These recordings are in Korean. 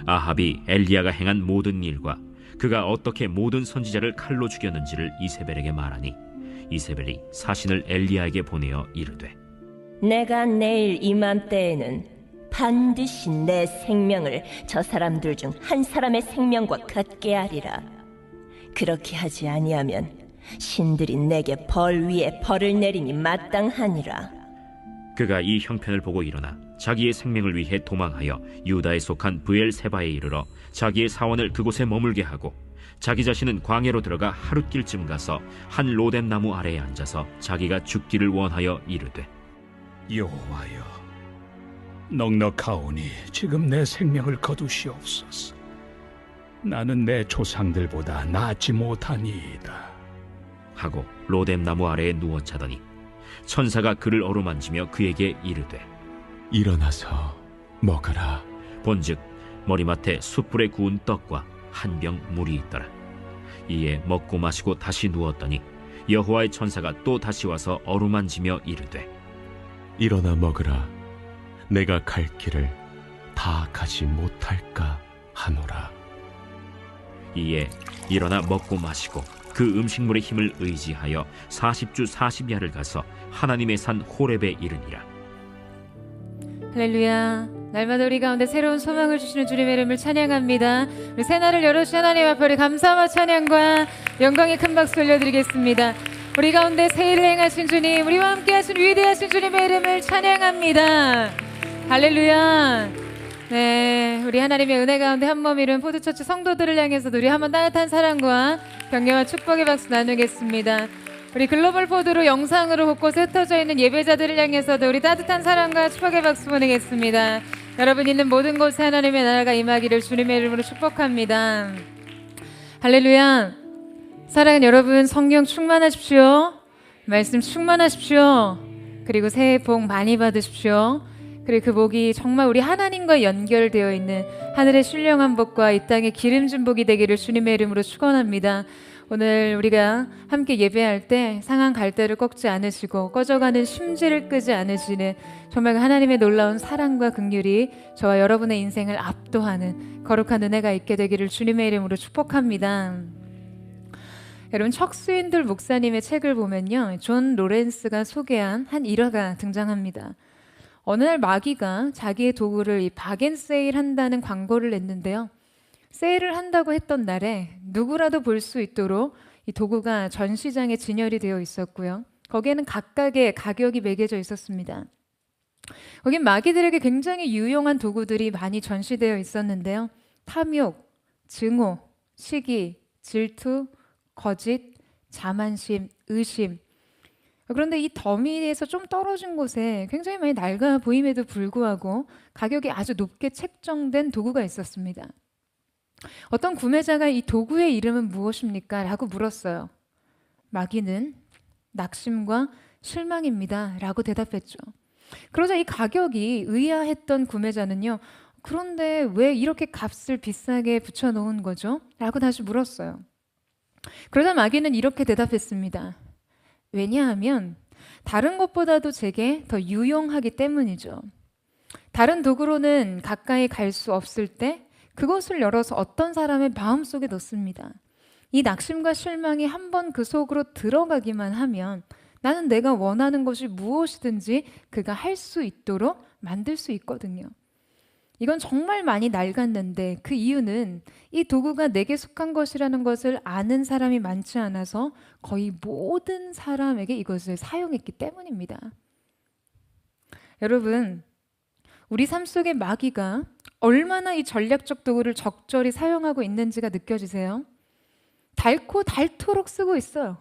아합이 엘리야가 행한 모든 일과 그가 어떻게 모든 선지자를 칼로 죽였는지를 이세벨에게 말하니 이세벨이 사신을 엘리야에게 보내어 이르되 내가 내일 이맘때에는 반드시 내 생명을 저 사람들 중 한 사람의 생명과 같게 하리라. 그렇게 하지 아니하면 신들이 내게 벌 위에 벌을 내림이 마땅하니라. 그가 이 형편을 보고 일어나 자기의 생명을 위해 도망하여 유다에 속한 브엘세바에 이르러 자기의 사원을 그곳에 머물게 하고 자기 자신은 광야로 들어가 하룻길쯤 가서 한 로뎀 나무 아래에 앉아서 자기가 죽기를 원하여 이르되 여호와여, 넉넉하오니 지금 내 생명을 거두시옵소서. 나는 내 조상들보다 낫지 못하니이다 하고 로뎀 나무 아래에 누워 자더니 천사가 그를 어루만지며 그에게 이르되 일어나서 먹으라. 본즉 머리맡에 숯불에 구운 떡과 한 병 물이 있더라. 이에 먹고 마시고 다시 누웠더니 여호와의 천사가 또 다시 와서 어루만지며 이르되 일어나 먹으라. 내가 갈 길을 다 가지 못할까 하노라. 이에 일어나 먹고 마시고 그 음식물의 힘을 의지하여 40주 40야를 가서 하나님의 산 호렙에 이르니라. 할렐루야. 날마다 우리 가운데 새로운 소망을 주시는 주님의 이름을 찬양합니다. 우리 새날을 열어주신 하나님 앞에 우리 감사와 찬양과 영광의 큰 박수 올려드리겠습니다. 우리 가운데 새 일을 행하신 주님, 우리와 함께 하신 위대하신 주님의 이름을 찬양합니다. 할렐루야. 네, 우리 하나님의 은혜 가운데 한몸 이룬 포도처치 성도들을 향해서도 우리 한번 따뜻한 사랑과 격려와 축복의 박수 나누겠습니다. 우리 글로벌 포드로 영상으로 곳곳에 흩어져 있는 예배자들을 향해서도 우리 따뜻한 사랑과 축복의 박수 보내겠습니다. 여러분 있는 모든 곳에 하나님의 나라가 임하기를 주님의 이름으로 축복합니다. 할렐루야. 사랑하는 여러분, 성령 충만하십시오. 말씀 충만하십시오. 그리고 새해 복 많이 받으십시오. 그리고 그 복이 정말 우리 하나님과 연결되어 있는 하늘의 신령한 복과 이 땅의 기름진 복이 되기를 주님의 이름으로 축원합니다. 오늘 우리가 함께 예배할 때 상한 갈대를 꺾지 않으시고 꺼져가는 심지를 끄지 않으시는 정말 하나님의 놀라운 사랑과 긍휼이 저와 여러분의 인생을 압도하는 거룩한 은혜가 있게 되기를 주님의 이름으로 축복합니다. 여러분, 척스윈들 목사님의 책을 보면요, 존 로렌스가 소개한 한 일화가 등장합니다. 어느 날 마귀가 자기의 도구를 이 박앤세일 한다는 광고를 냈는데요, 세일을 한다고 했던 날에 누구라도 볼 수 있도록 이 도구가 전시장에 진열이 되어 있었고요, 거기에는 각각의 가격이 매겨져 있었습니다. 거긴 마귀들에게 굉장히 유용한 도구들이 많이 전시되어 있었는데요, 탐욕, 증오, 시기, 질투, 거짓, 자만심, 의심. 그런데 이 더미에서 좀 떨어진 곳에 굉장히 많이 낡아 보임에도 불구하고 가격이 아주 높게 책정된 도구가 있었습니다. 어떤 구매자가 이 도구의 이름은 무엇입니까? 라고 물었어요. 마귀는 낙심과 실망입니다. 라고 대답했죠. 그러자 이 가격이 의아했던 구매자는요, 그런데 왜 이렇게 값을 비싸게 붙여놓은 거죠? 라고 다시 물었어요. 그러자 마귀는 이렇게 대답했습니다. 왜냐하면 다른 것보다도 제게 더 유용하기 때문이죠. 다른 도구로는 가까이 갈 수 없을 때 그것을 열어서 어떤 사람의 마음속에 넣습니다. 이 낙심과 실망이 한번 그 속으로 들어가기만 하면 나는 내가 원하는 것이 무엇이든지 그가 할 수 있도록 만들 수 있거든요. 이건 정말 많이 낡았는데 그 이유는 이 도구가 내게 속한 것이라는 것을 아는 사람이 많지 않아서 거의 모든 사람에게 이것을 사용했기 때문입니다. 여러분, 우리 삶 속의 마귀가 얼마나 이 전략적 도구를 적절히 사용하고 있는지가 느껴지세요? 닳고 닳도록 쓰고 있어요.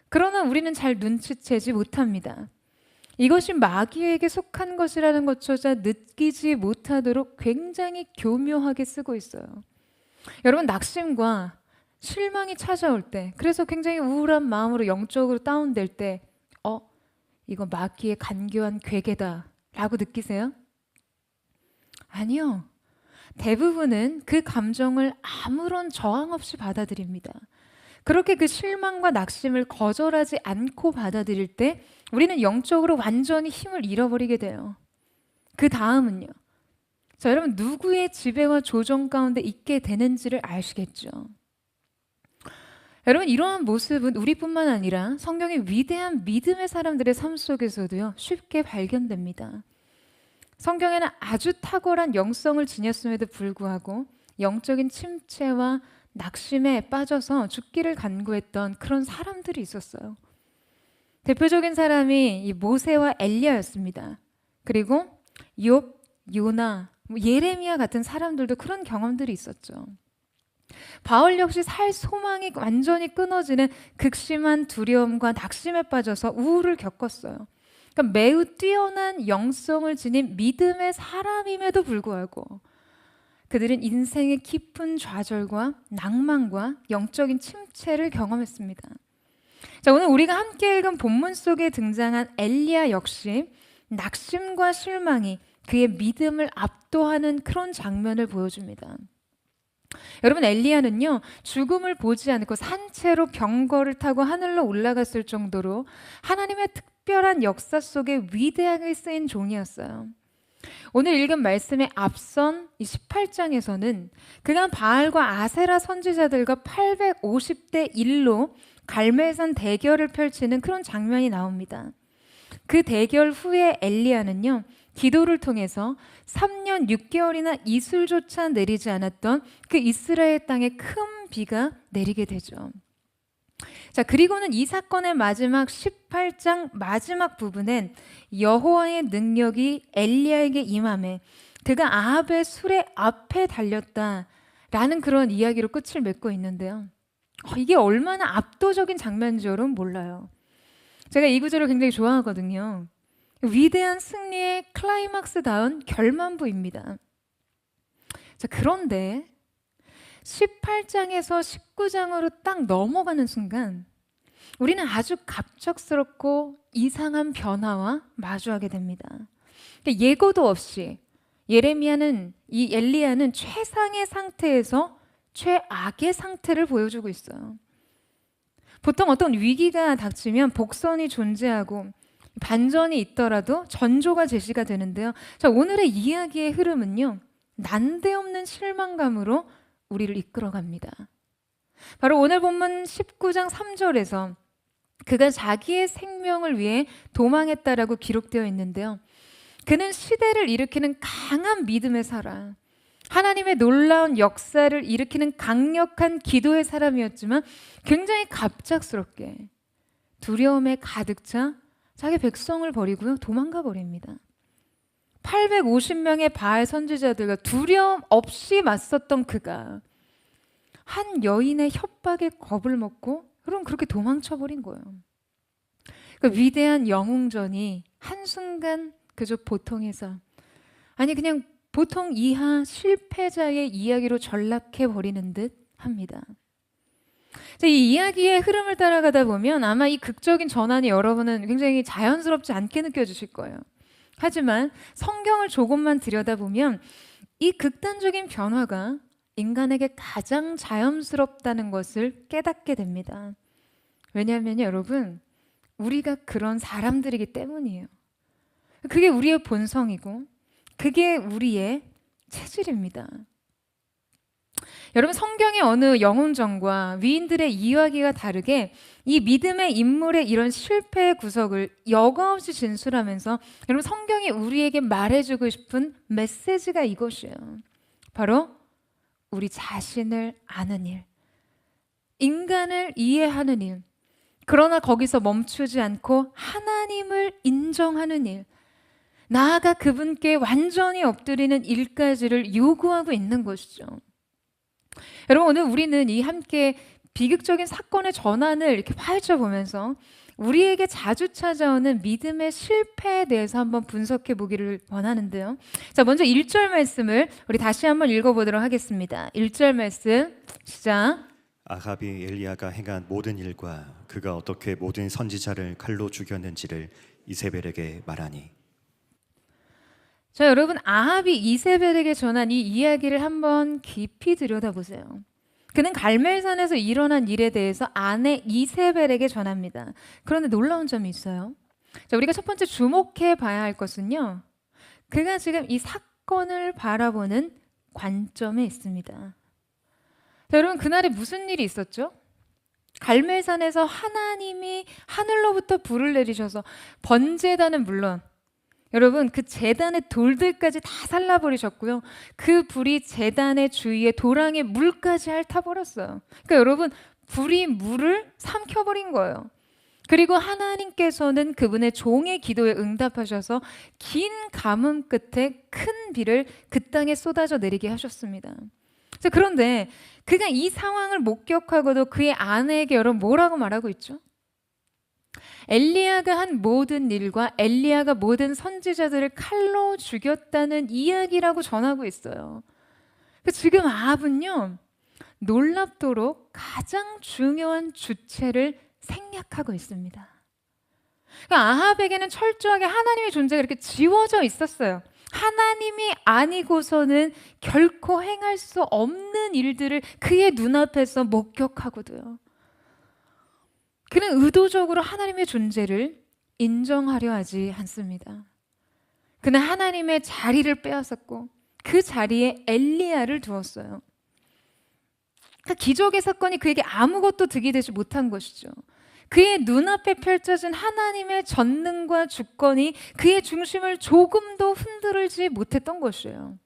그러나 우리는 잘 눈치채지 못합니다. 이것이 마귀에게 속한 것이라는 것조차 느끼지 못하도록 굉장히 교묘하게 쓰고 있어요. 여러분, 낙심과 실망이 찾아올 때, 그래서 굉장히 우울한 마음으로 영적으로 다운될 때 이거 마귀의 간교한 괴계다 라고 느끼세요? 아니요. 대부분은 그 감정을 아무런 저항 없이 받아들입니다. 그렇게 그 실망과 낙심을 거절하지 않고 받아들일 때 우리는 영적으로 완전히 힘을 잃어버리게 돼요. 그 다음은요, 자, 여러분 누구의 지배와 조정 가운데 있게 되는지를 아시겠죠? 여러분 이러한 모습은 우리뿐만 아니라 성경의 위대한 믿음의 사람들의 삶 속에서도요 쉽게 발견됩니다. 성경에는 아주 탁월한 영성을 지녔음에도 불구하고 영적인 침체와 낙심에 빠져서 죽기를 간구했던 그런 사람들이 있었어요. 대표적인 사람이 이 모세와 엘리야였습니다. 그리고 욥, 요나, 예레미야 같은 사람들도 그런 경험들이 있었죠. 바울 역시 살 소망이 완전히 끊어지는 극심한 두려움과 낙심에 빠져서 우울을 겪었어요. 그러니까 매우 뛰어난 영성을 지닌 믿음의 사람임에도 불구하고 그들은 인생의 깊은 좌절과 낭만과 영적인 침체를 경험했습니다. 자, 오늘 우리가 함께 읽은 본문 속에 등장한 엘리야 역시 낙심과 실망이 그의 믿음을 압도하는 그런 장면을 보여줍니다. 여러분 엘리야는요 죽음을 보지 않고 산채로 병거를 타고 하늘로 올라갔을 정도로 하나님의 특별한 역사 속에 위대하게 쓰인 종이었어요. 오늘 읽은 말씀에 앞선 이 18장에서는 그가 바알과 아세라 선지자들과 850대 1로 갈멜산 대결을 펼치는 그런 장면이 나옵니다. 그 대결 후에 엘리야는요 기도를 통해서 3년 6개월이나 이슬조차 내리지 않았던 그 이스라엘 땅에 큰 비가 내리게 되죠. 자, 그리고는 이 사건의 마지막 18장 마지막 부분엔 여호와의 능력이 엘리야에게 임함에 그가 아합의 수레 앞에 달렸다라는 그런 이야기로 끝을 맺고 있는데요. 이게 얼마나 압도적인 장면인지 여러분 몰라요. 제가 이 구절을 굉장히 좋아하거든요. 위대한 승리의 클라이막스다운 결만부입니다. 자, 그런데 18장에서 19장으로 딱 넘어가는 순간 우리는 아주 갑작스럽고 이상한 변화와 마주하게 됩니다. 그러니까 예고도 없이 예레미야는 이 엘리야는 최상의 상태에서 최악의 상태를 보여주고 있어요. 보통 어떤 위기가 닥치면 복선이 존재하고 반전이 있더라도 전조가 제시가 되는데요. 자, 오늘의 이야기의 흐름은요. 난데없는 실망감으로 우리를 이끌어갑니다. 바로 오늘 본문 19장 3절에서 그가 자기의 생명을 위해 도망했다라고 기록되어 있는데요. 그는 시대를 일으키는 강한 믿음의 사람, 하나님의 놀라운 역사를 일으키는 강력한 기도의 사람이었지만 굉장히 갑작스럽게 두려움에 가득 차 자기 백성을 버리고요 도망가 버립니다. 850명의 바알 선지자들과 두려움 없이 맞섰던 그가 한 여인의 협박에 겁을 먹고 그럼 그렇게 도망쳐 버린 거예요. 그 위대한 영웅전이 한순간 그저 보통에서 아니 그냥 보통 이하 실패자의 이야기로 전락해 버리는 듯 합니다. 이 이야기의 흐름을 따라가다 보면 아마 이 극적인 전환이 여러분은 굉장히 자연스럽지 않게 느껴지실 거예요. 하지만 성경을 조금만 들여다보면 이 극단적인 변화가 인간에게 가장 자연스럽다는 것을 깨닫게 됩니다. 왜냐하면 여러분 우리가 그런 사람들이기 때문이에요. 그게 우리의 본성이고 그게 우리의 체질입니다. 여러분 성경의 어느 영웅전과 위인들의 이야기가 다르게 이 믿음의 인물의 이런 실패의 구석을 여과 없이 진술하면서 여러분 성경이 우리에게 말해주고 싶은 메시지가 이것이에요. 바로 우리 자신을 아는 일, 인간을 이해하는 일, 그러나 거기서 멈추지 않고 하나님을 인정하는 일, 나아가 그분께 완전히 엎드리는 일까지를 요구하고 있는 것이죠. 여러분 오늘 우리는 이 함께 비극적인 사건의 전환을 이렇게 파헤쳐 보면서 우리에게 자주 찾아오는 믿음의 실패에 대해서 한번 분석해 보기를 원하는데요. 자, 먼저 1절 말씀을 우리 다시 한번 읽어보도록 하겠습니다. 1절 말씀 시작. 아합이 엘리야가 행한 모든 일과 그가 어떻게 모든 선지자를 칼로 죽였는지를 이세벨에게 말하니. 자, 여러분 아합이 이세벨에게 전한 이 이야기를 한번 깊이 들여다보세요. 그는 갈멜산에서 일어난 일에 대해서 아내 이세벨에게 전합니다. 그런데 놀라운 점이 있어요. 자, 우리가 첫 번째 주목해 봐야 할 것은요. 그가 지금 이 사건을 바라보는 관점에 있습니다. 자, 여러분 그날에 무슨 일이 있었죠? 갈멜산에서 하나님이 하늘로부터 불을 내리셔서 번제단은 물론 여러분 그 제단의 돌들까지 다 살라버리셨고요. 그 불이 제단의 주위에 도랑에 물까지 핥아버렸어요. 그러니까 여러분 불이 물을 삼켜버린 거예요. 그리고 하나님께서는 그분의 종의 기도에 응답하셔서 긴 가뭄 끝에 큰 비를 그 땅에 쏟아져 내리게 하셨습니다. 그런데 그가 이 상황을 목격하고도 그의 아내에게 여러분 뭐라고 말하고 있죠? 엘리야가 한 모든 일과 엘리야가 모든 선지자들을 칼로 죽였다는 이야기라고 전하고 있어요. 지금 아합은요 놀랍도록 가장 중요한 주체를 생략하고 있습니다. 그러니까 아합에게는 철저하게 하나님의 존재가 이렇게 지워져 있었어요. 하나님이 아니고서는 결코 행할 수 없는 일들을 그의 눈앞에서 목격하고도요. 그는 의도적으로 하나님의 존재를 인정하려 하지 않습니다. 그는 하나님의 자리를 빼앗았고 그 자리에 엘리야를 두었어요. 그러니까 기적의 사건이 그에게 아무것도 득이 되지 못한 것이죠. 그의 눈앞에 펼쳐진 하나님의 전능과 주권이 그의 중심을 조금도 흔들지 못했던 것이에요.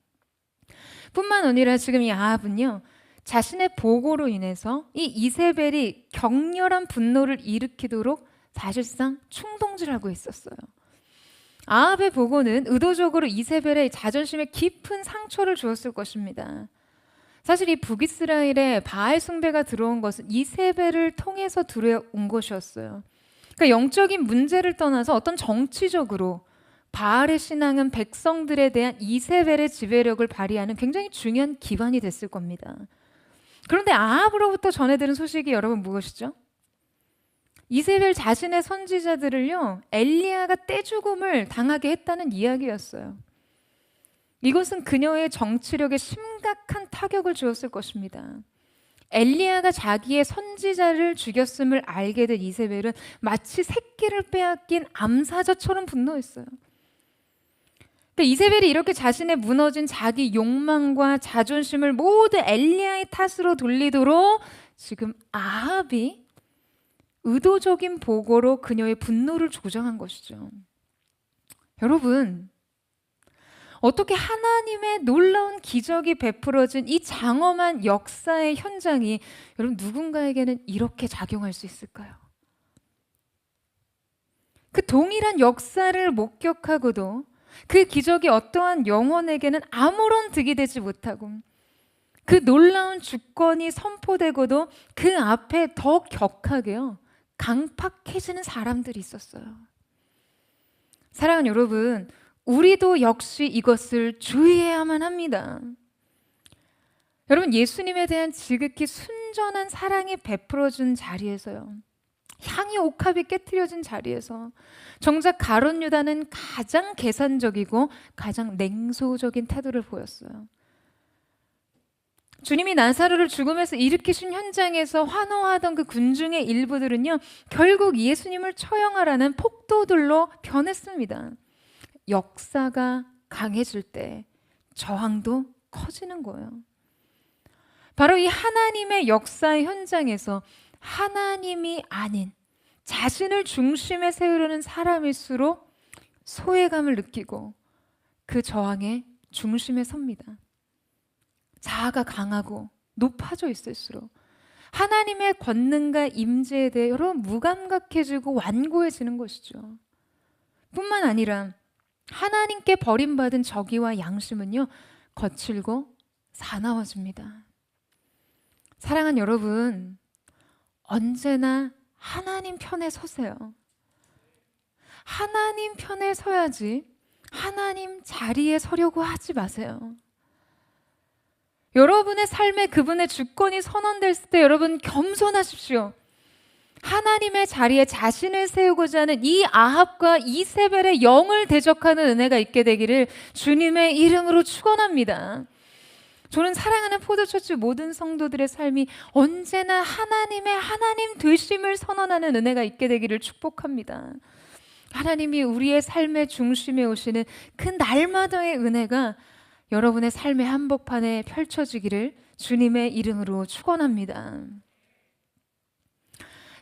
뿐만 아니라 지금 이 아합은요 자신의 보고로 인해서 이 이세벨이 격렬한 분노를 일으키도록 사실상 충동질하고 있었어요. 아합의 보고는 의도적으로 이세벨의 자존심에 깊은 상처를 주었을 것입니다. 사실 이 북이스라엘에 바알 숭배가 들어온 것은 이세벨을 통해서 들어온 것이었어요. 그러니까 영적인 문제를 떠나서 어떤 정치적으로 바알의 신앙은 백성들에 대한 이세벨의 지배력을 발휘하는 굉장히 중요한 기반이 됐을 겁니다. 그런데 아합으로부터 전해들은 소식이 여러분 무엇이죠? 이세벨 자신의 선지자들을요 엘리야가 떼죽음을 당하게 했다는 이야기였어요. 이것은 그녀의 정치력에 심각한 타격을 주었을 것입니다. 엘리야가 자기의 선지자를 죽였음을 알게 된 이세벨은 마치 새끼를 빼앗긴 암사자처럼 분노했어요. 이세벨이 이렇게 자신의 무너진 자기 욕망과 자존심을 모두 엘리야의 탓으로 돌리도록 지금 아합이 의도적인 보고로 그녀의 분노를 조장한 것이죠. 여러분, 어떻게 하나님의 놀라운 기적이 베풀어진 이 장엄한 역사의 현장이 여러분 누군가에게는 이렇게 작용할 수 있을까요? 그 동일한 역사를 목격하고도 그 기적이 어떠한 영혼에게는 아무런 득이 되지 못하고 그 놀라운 주권이 선포되고도 그 앞에 더 격하게요 강팍해지는 사람들이 있었어요. 사랑하는 여러분, 우리도 역시 이것을 주의해야만 합니다. 여러분, 예수님에 대한 지극히 순전한 사랑이 베풀어준 자리에서요, 향이 옥합이 깨트려진 자리에서 정작 가룟 유다는 가장 계산적이고 가장 냉소적인 태도를 보였어요. 주님이 나사로를 죽음에서 일으키신 현장에서 환호하던 그 군중의 일부들은요 결국 예수님을 처형하라는 폭도들로 변했습니다. 역사가 강해질 때 저항도 커지는 거예요. 바로 이 하나님의 역사의 현장에서 하나님이 아닌 자신을 중심에 세우려는 사람일수록 소외감을 느끼고 그 저항의 중심에 섭니다. 자아가 강하고 높아져 있을수록 하나님의 권능과 임재에 대해 여러분 무감각해지고 완고해지는 것이죠. 뿐만 아니라 하나님께 버림받은 저기와 양심은요 거칠고 사나워집니다. 사랑하는 여러분, 언제나 하나님 편에 서세요. 하나님 편에 서야지 하나님 자리에 서려고 하지 마세요. 여러분의 삶에 그분의 주권이 선언됐을 때 여러분 겸손하십시오. 하나님의 자리에 자신을 세우고자 하는 이 아합과 이세벨의 영을 대적하는 은혜가 있게 되기를 주님의 이름으로 축원합니다. 저는 사랑하는 포도처치 모든 성도들의 삶이 언제나 하나님의 하나님 되심을 선언하는 은혜가 있게 되기를 축복합니다. 하나님이 우리의 삶의 중심에 오시는 그 날마다의 은혜가 여러분의 삶의 한복판에 펼쳐지기를 주님의 이름으로 축원합니다.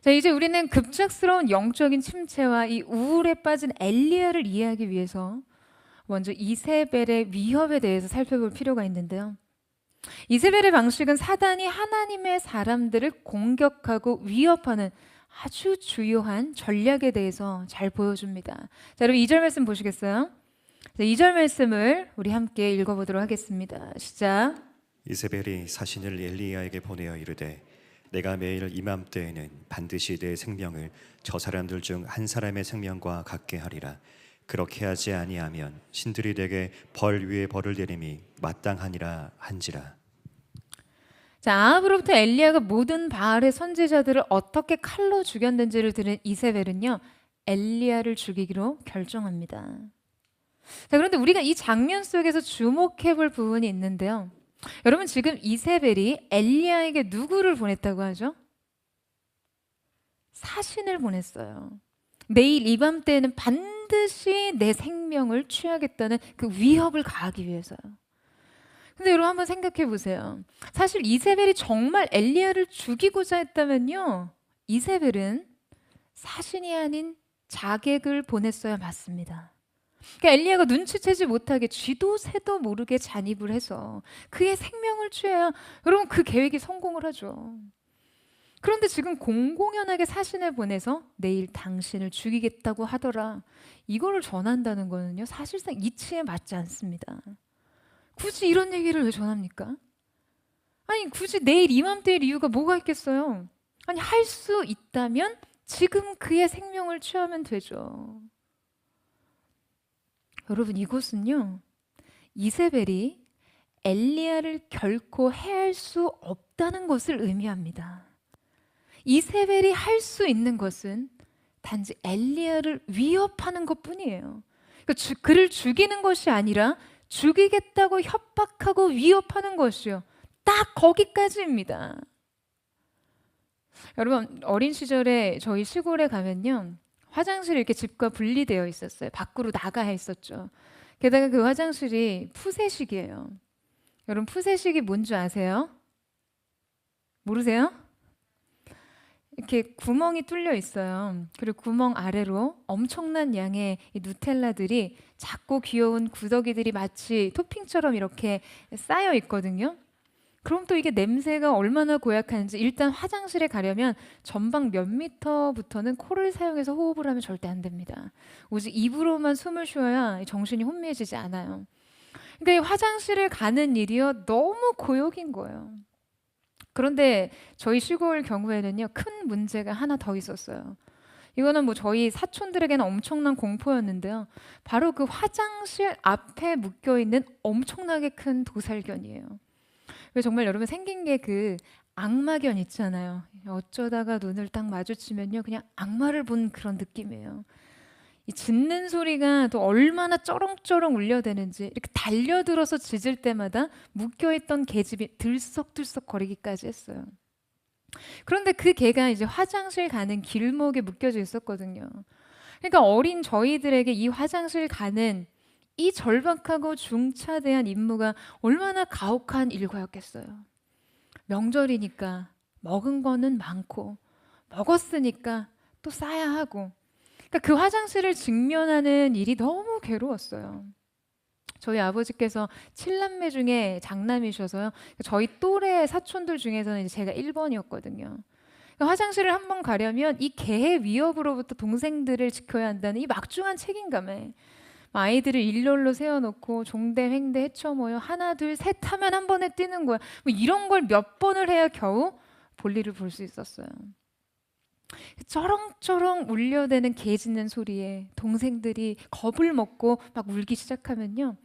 자, 이제 우리는 급작스러운 영적인 침체와 이 우울에 빠진 엘리야를 이해하기 위해서 먼저 이세벨의 위협에 대해서 살펴볼 필요가 있는데요. 이세벨의 방식은 사단이 하나님의 사람들을 공격하고 위협하는 아주 주요한 전략에 대해서 잘 보여줍니다. 자, 여러분 2절 말씀 보시겠어요? 자, 2절 말씀을 우리 함께 읽어보도록 하겠습니다. 시작. 이세벨이 사신을 엘리야에게 보내어 이르되 내가 매일 이맘때에는 반드시 내 생명을 저 사람들 중 한 사람의 생명과 같게 하리라. 그렇게 하지 아니하면 신들이 내게 벌 위에 벌을 내림이 마땅하니라 한지라. 자, 아합으로부터 엘리야가 모든 바알의 선지자들을 어떻게 칼로 죽였는지를 들은 이세벨은요, 엘리야를 죽이기로 결정합니다. 자, 그런데 우리가 이 장면 속에서 주목해 볼 부분이 있는데요. 여러분, 지금 이세벨이 엘리야에게 누구를 보냈다고 하죠? 사신을 보냈어요. 내일 이맘때에는 반드시 내 생명을 취하겠다는 그 위협을 가하기 위해서요. 근데 여러분 한번 생각해 보세요. 사실 이세벨이 정말 엘리야를 죽이고자 했다면요, 이세벨은 사신이 아닌 자객을 보냈어야 맞습니다. 그러니까 엘리야가 눈치채지 못하게 쥐도 새도 모르게 잔입을 해서 그의 생명을 취해야 여러분 그 계획이 성공을 하죠. 그런데 지금 공공연하게 사신을 보내서 내일 당신을 죽이겠다고 하더라, 이거를 전한다는 거는요, 사실상 이치에 맞지 않습니다. 굳이 이런 얘기를 왜 전합니까? 아니, 굳이 내일 이맘때일 이유가 뭐가 있겠어요? 아니, 할 수 있다면 지금 그의 생명을 취하면 되죠. 여러분, 이곳은요, 이세벨이 엘리야를 결코 해할 수 없다는 것을 의미합니다. 이세벨이 할 수 있는 것은 단지 엘리야를 위협하는 것뿐이에요. 그러니까 그를 죽이는 것이 아니라 죽이겠다고 협박하고 위협하는 것이요, 딱 거기까지입니다. 여러분, 어린 시절에 저희 시골에 가면요, 화장실이 이렇게 집과 분리되어 있었어요. 밖으로 나가야 했었죠. 게다가 그 화장실이 푸세식이에요. 여러분, 푸세식이 뭔지 아세요? 모르세요? 이렇게 구멍이 뚫려 있어요. 그리고 구멍 아래로 엄청난 양의 이 누텔라들이 작고 귀여운 구더기들이 마치 토핑처럼 이렇게 쌓여 있거든요. 그럼 또 이게 냄새가 얼마나 고약한지, 일단 화장실에 가려면 전방 몇 미터부터는 코를 사용해서 호흡을 하면 절대 안 됩니다. 오직 입으로만 숨을 쉬어야 정신이 혼미해지지 않아요. 그러니까 이 화장실을 가는 일이요, 너무 고역인 거예요. 그런데 저희 시골 경우에는요, 큰 문제가 하나 더 있었어요. 이거는 뭐 저희 사촌들에게는 엄청난 공포였는데요. 바로 그 화장실 앞에 묶여있는 엄청나게 큰 도살견이에요. 정말 여러분, 생긴 게 그 악마견 있잖아요. 어쩌다가 눈을 딱 마주치면요, 그냥 악마를 본 그런 느낌이에요. 이 짖는 소리가 또 얼마나 쩌렁쩌렁 울려대는지, 이렇게 달려들어서 짖을 때마다 묶여있던 계집이 들썩들썩 거리기까지 했어요. 그런데 그 개가 이제 화장실 가는 길목에 묶여져 있었거든요. 그러니까 어린 저희들에게 이 화장실 가는 이 절박하고 중차대한 임무가 얼마나 가혹한 일과였겠어요. 명절이니까 먹은 거는 많고, 먹었으니까 또 싸야 하고, 그러니까 그 화장실을 직면하는 일이 너무 괴로웠어요. 저희 아버지께서 7남매 중에 장남이셔서요, 저희 또래 사촌들 중에서는 이제 제가 1번이었거든요. 그러니까 화장실을 한번 가려면 이 개의 위협으로부터 동생들을 지켜야 한다는 이 막중한 책임감에 아이들을 일렬로 세워놓고 종대 횡대 헤쳐 모여 하나 둘 셋 하면 한 번에 뛰는 거야. 뭐 이런 걸 몇 번을 해야 겨우 볼일을 볼 수 있었어요. 쩌렁쩌렁 울려대는 개 짖는 소리에 동생들이 겁을 먹고 막 울기 시작하면요,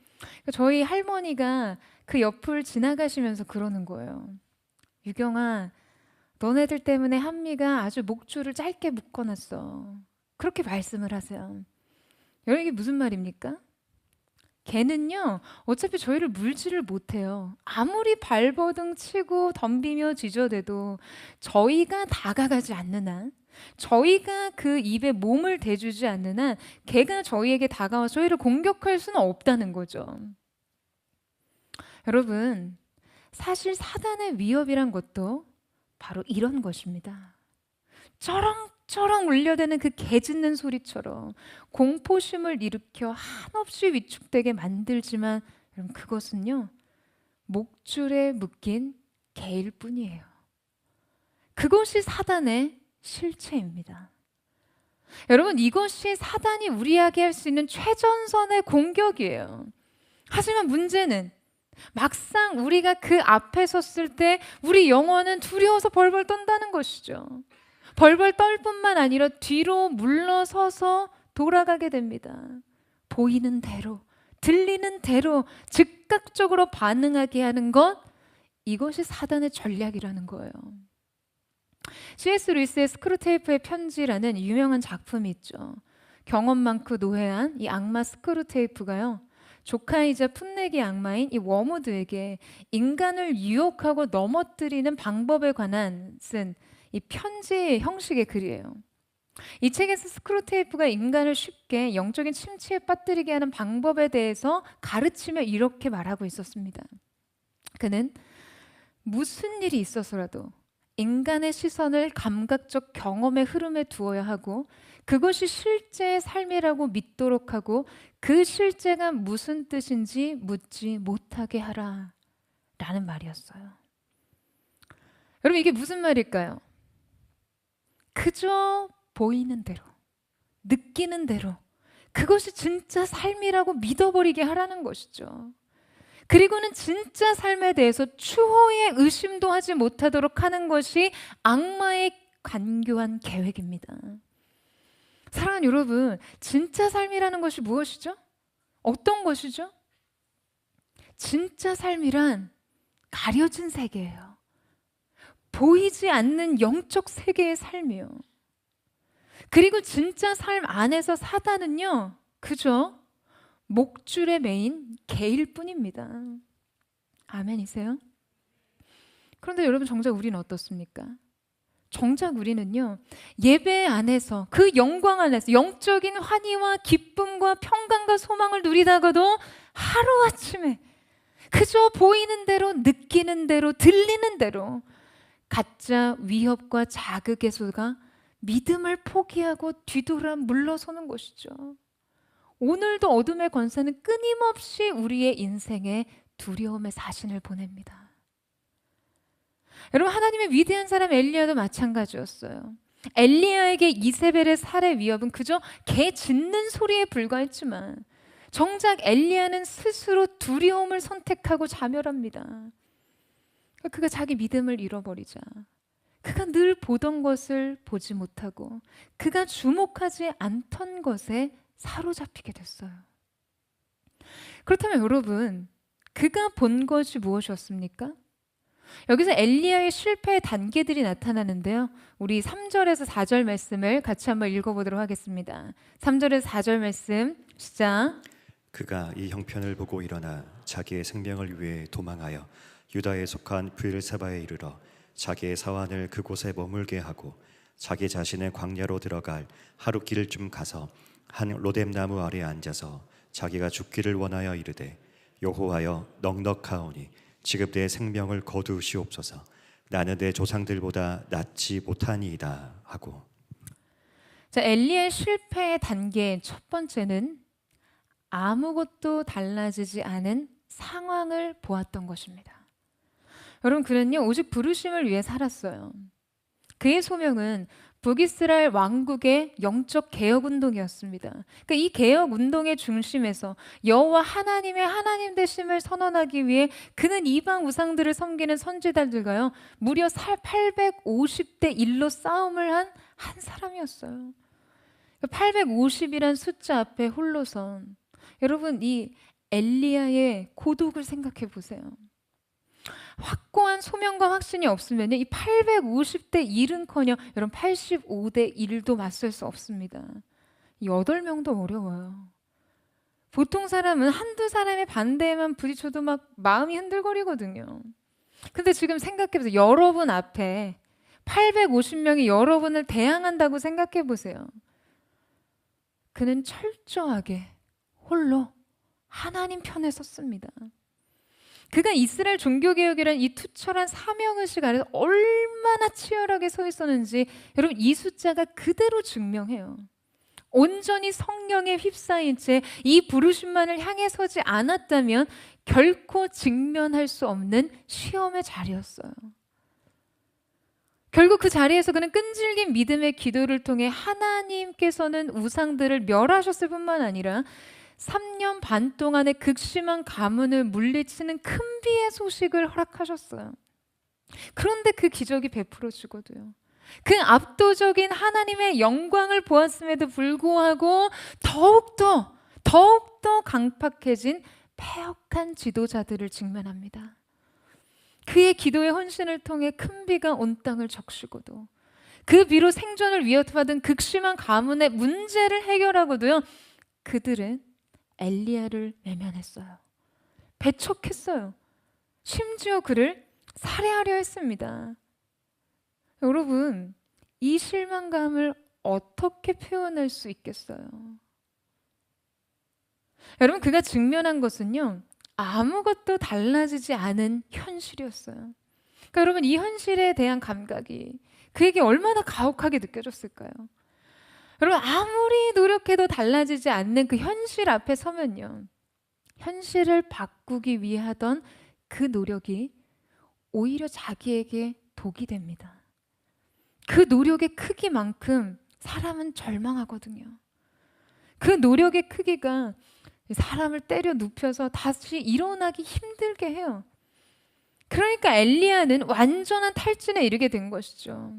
저희 할머니가 그 옆을 지나가시면서 그러는 거예요. 유경아, 너네들 때문에 한미가 아주 목줄을 짧게 묶어놨어. 그렇게 말씀을 하세요. 여러분, 이게 무슨 말입니까? 개는요, 어차피 저희를 물지를 못해요. 아무리 발버둥 치고 덤비며 짖어대도 저희가 다가가지 않는 한, 저희가 그 입에 몸을 대주지 않는 한 개가 저희에게 다가와서 저희를 공격할 수는 없다는 거죠. 여러분, 사실 사단의 위협이란 것도 바로 이런 것입니다. 쩌렁쩌렁 울려대는 그 개 짖는 소리처럼 공포심을 일으켜 한없이 위축되게 만들지만 여러분, 그것은요, 목줄에 묶인 개일 뿐이에요. 그것이 사단의 실체입니다. 여러분, 이것이 사단이 우리에게 할 수 있는 최전선의 공격이에요. 하지만 문제는 막상 우리가 그 앞에 섰을 때 우리 영혼은 두려워서 벌벌 떤다는 것이죠. 벌벌 떨 뿐만 아니라 뒤로 물러서서 돌아가게 됩니다. 보이는 대로, 들리는 대로 즉각적으로 반응하게 하는 것, 이것이 사단의 전략이라는 거예요. C.S. 루이스의 스크루테이프의 편지라는 유명한 작품이 있죠. 경험 많고 노회한 이 악마 스크루테이프가요, 조카이자 풋내기 악마인 이 워무드에게 인간을 유혹하고 넘어뜨리는 방법에 관한 쓴 이 편지의 형식의 글이에요. 이 책에서 스크루테이프가 인간을 쉽게 영적인 침체에 빠뜨리게 하는 방법에 대해서 가르치며 이렇게 말하고 있었습니다. 그는 무슨 일이 있어서라도 인간의 시선을 감각적 경험의 흐름에 두어야 하고 그것이 실제의 삶이라고 믿도록 하고 그 실제가 무슨 뜻인지 묻지 못하게 하라 라는 말이었어요. 여러분, 이게 무슨 말일까요? 그저 보이는 대로, 느끼는 대로 그것이 진짜 삶이라고 믿어버리게 하라는 것이죠. 그리고는 진짜 삶에 대해서 추호의 의심도 하지 못하도록 하는 것이 악마의 간교한 계획입니다. 사랑하는 여러분, 진짜 삶이라는 것이 무엇이죠? 어떤 것이죠? 진짜 삶이란 가려진 세계예요. 보이지 않는 영적 세계의 삶이요. 그리고 진짜 삶 안에서 사단은요, 그저 목줄에 매인 개일 뿐입니다. 아멘이세요? 그런데 여러분, 정작 우리는 어떻습니까? 정작 우리는요, 예배 안에서 그 영광 안에서 영적인 환희와 기쁨과 평강과 소망을 누리다가도 하루아침에 그저 보이는 대로, 느끼는 대로, 들리는 대로 가짜 위협과 자극의 소가 믿음을 포기하고 뒤돌아 물러서는 것이죠. 오늘도 어둠의 권세는 끊임없이 우리의 인생에 두려움의 사신을 보냅니다. 여러분, 하나님의 위대한 사람 엘리야도 마찬가지였어요. 엘리야에게 이세벨의 살해 위협은 그저 개 짖는 소리에 불과했지만 정작 엘리야는 스스로 두려움을 선택하고 자멸합니다. 그가 자기 믿음을 잃어버리자 그가 늘 보던 것을 보지 못하고 그가 주목하지 않던 것에 사로잡히게 됐어요. 그렇다면 여러분, 그가 본 것이 무엇이었습니까? 여기서 엘리야의 실패의 단계들이 나타나는데요. 우리 3절에서 4절 말씀을 같이 한번 읽어보도록 하겠습니다. 3절에서 4절 말씀 시작. 그가 이 형편을 보고 일어나 자기의 생명을 위해 도망하여 유다에 속한 브엘세바에 이르러 자기의 사환을 그곳에 머물게 하고 자기 자신의 광야로 들어갈 하룻길쯤 가서 한 로뎀나무 아래에 앉아서 자기가 죽기를 원하여 이르되 여호와여 넉넉하오니 지금 내 생명을 거두시옵소서. 나는 내 조상들보다 낫지 못하니이다 하고. 자, 엘리야의 실패의 단계 첫 번째는 아무것도 달라지지 않은 상황을 보았던 것입니다. 여러분, 그는요 오직 부르심을 위해 살았어요. 그의 소명은 북이스라엘 왕국의 영적 개혁 운동이었습니다. 그러니까 이 개혁 운동의 중심에서 여호와 하나님의 하나님 되심을 선언하기 위해 그는 이방 우상들을 섬기는 선지자들과요 무려 850대 1로 싸움을 한 사람이었어요. 850이란 숫자 앞에 홀로선 여러분, 이 엘리야의 고독을 생각해 보세요. 확고한 소명과 확신이 없으면 이 850대 1은커녕 여러분 85대 1도 맞설 수 없습니다. 8명도 어려워요. 보통 사람은 한두 사람의 반대에만 부딪혀도 막 마음이 흔들거리거든요. 근데 지금 생각해보세요. 여러분 앞에 850명이 여러분을 대항한다고 생각해 보세요. 그는 철저하게 홀로 하나님 편에 섰습니다. 그가 이스라엘 종교개혁이라는 이 투철한 사명의식 아래서 얼마나 치열하게 서 있었는지 여러분 이 숫자가 그대로 증명해요. 온전히 성령에 휩싸인 채 이 부르심만을 향해 서지 않았다면 결코 직면할 수 없는 시험의 자리였어요. 결국 그 자리에서 그는 끈질긴 믿음의 기도를 통해 하나님께서는 우상들을 멸하셨을 뿐만 아니라 3년 반 동안의 극심한 가뭄을 물리치는 큰 비의 소식을 허락하셨어요. 그런데 그 기적이 베풀어지고도요. 그 압도적인 하나님의 영광을 보았음에도 불구하고 더욱더 강팍해진 패역한 지도자들을 직면합니다. 그의 기도의 헌신을 통해 큰 비가 온 땅을 적시고도 그 비로 생존을 위협받은 극심한 가뭄의 문제를 해결하고도요. 그들은 엘리야를 외면했어요. 배척했어요. 심지어 그를 살해하려 했습니다. 여러분, 이 실망감을 어떻게 표현할 수 있겠어요? 여러분, 그가 직면한 것은요, 아무것도 달라지지 않은 현실이었어요. 그러니까 여러분, 이 현실에 대한 감각이 그에게 얼마나 가혹하게 느껴졌을까요? 여러분, 아무리 노력해도 달라지지 않는 그 현실 앞에 서면요, 현실을 바꾸기 위해 하던 그 노력이 오히려 자기에게 독이 됩니다. 그 노력의 크기만큼 사람은 절망하거든요. 그 노력의 크기가 사람을 때려 눕혀서 다시 일어나기 힘들게 해요. 그러니까 엘리야는 완전한 탈진에 이르게 된 것이죠.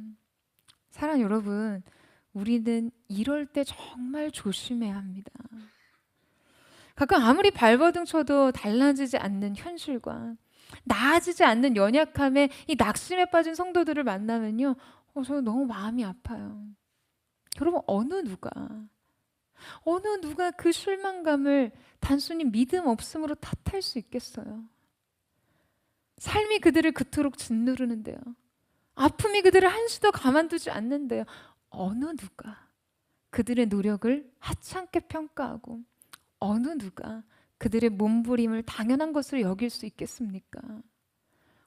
사랑 여러분, 우리는 이럴 때 정말 조심해야 합니다. 가끔 아무리 발버둥 쳐도 달라지지 않는 현실과 나아지지 않는 연약함에 이 낙심에 빠진 성도들을 만나면요, 저는 너무 마음이 아파요. 여러분, 어느 누가 그 실망감을 단순히 믿음 없음으로 탓할 수 있겠어요? 삶이 그들을 그토록 짓누르는데요. 아픔이 그들을 한시도 가만두지 않는데요. 어느 누가 그들의 노력을 하찮게 평가하고 어느 누가 그들의 몸부림을 당연한 것으로 여길 수 있겠습니까?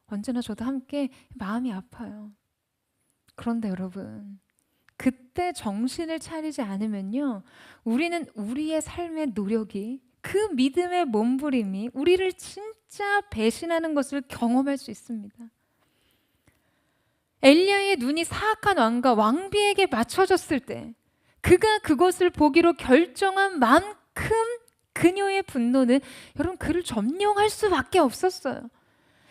언제나 저도 함께 마음이 아파요. 그런데 여러분, 그때 정신을 차리지 않으면요, 우리는 우리의 삶의 노력이, 그 믿음의 몸부림이 우리를 진짜 배신하는 것을 경험할 수 있습니다. 엘리야의 눈이 사악한 왕과 왕비에게 맞춰졌을 때 그가 그것을 보기로 결정한 만큼 그녀의 분노는 여러분 그를 점령할 수밖에 없었어요.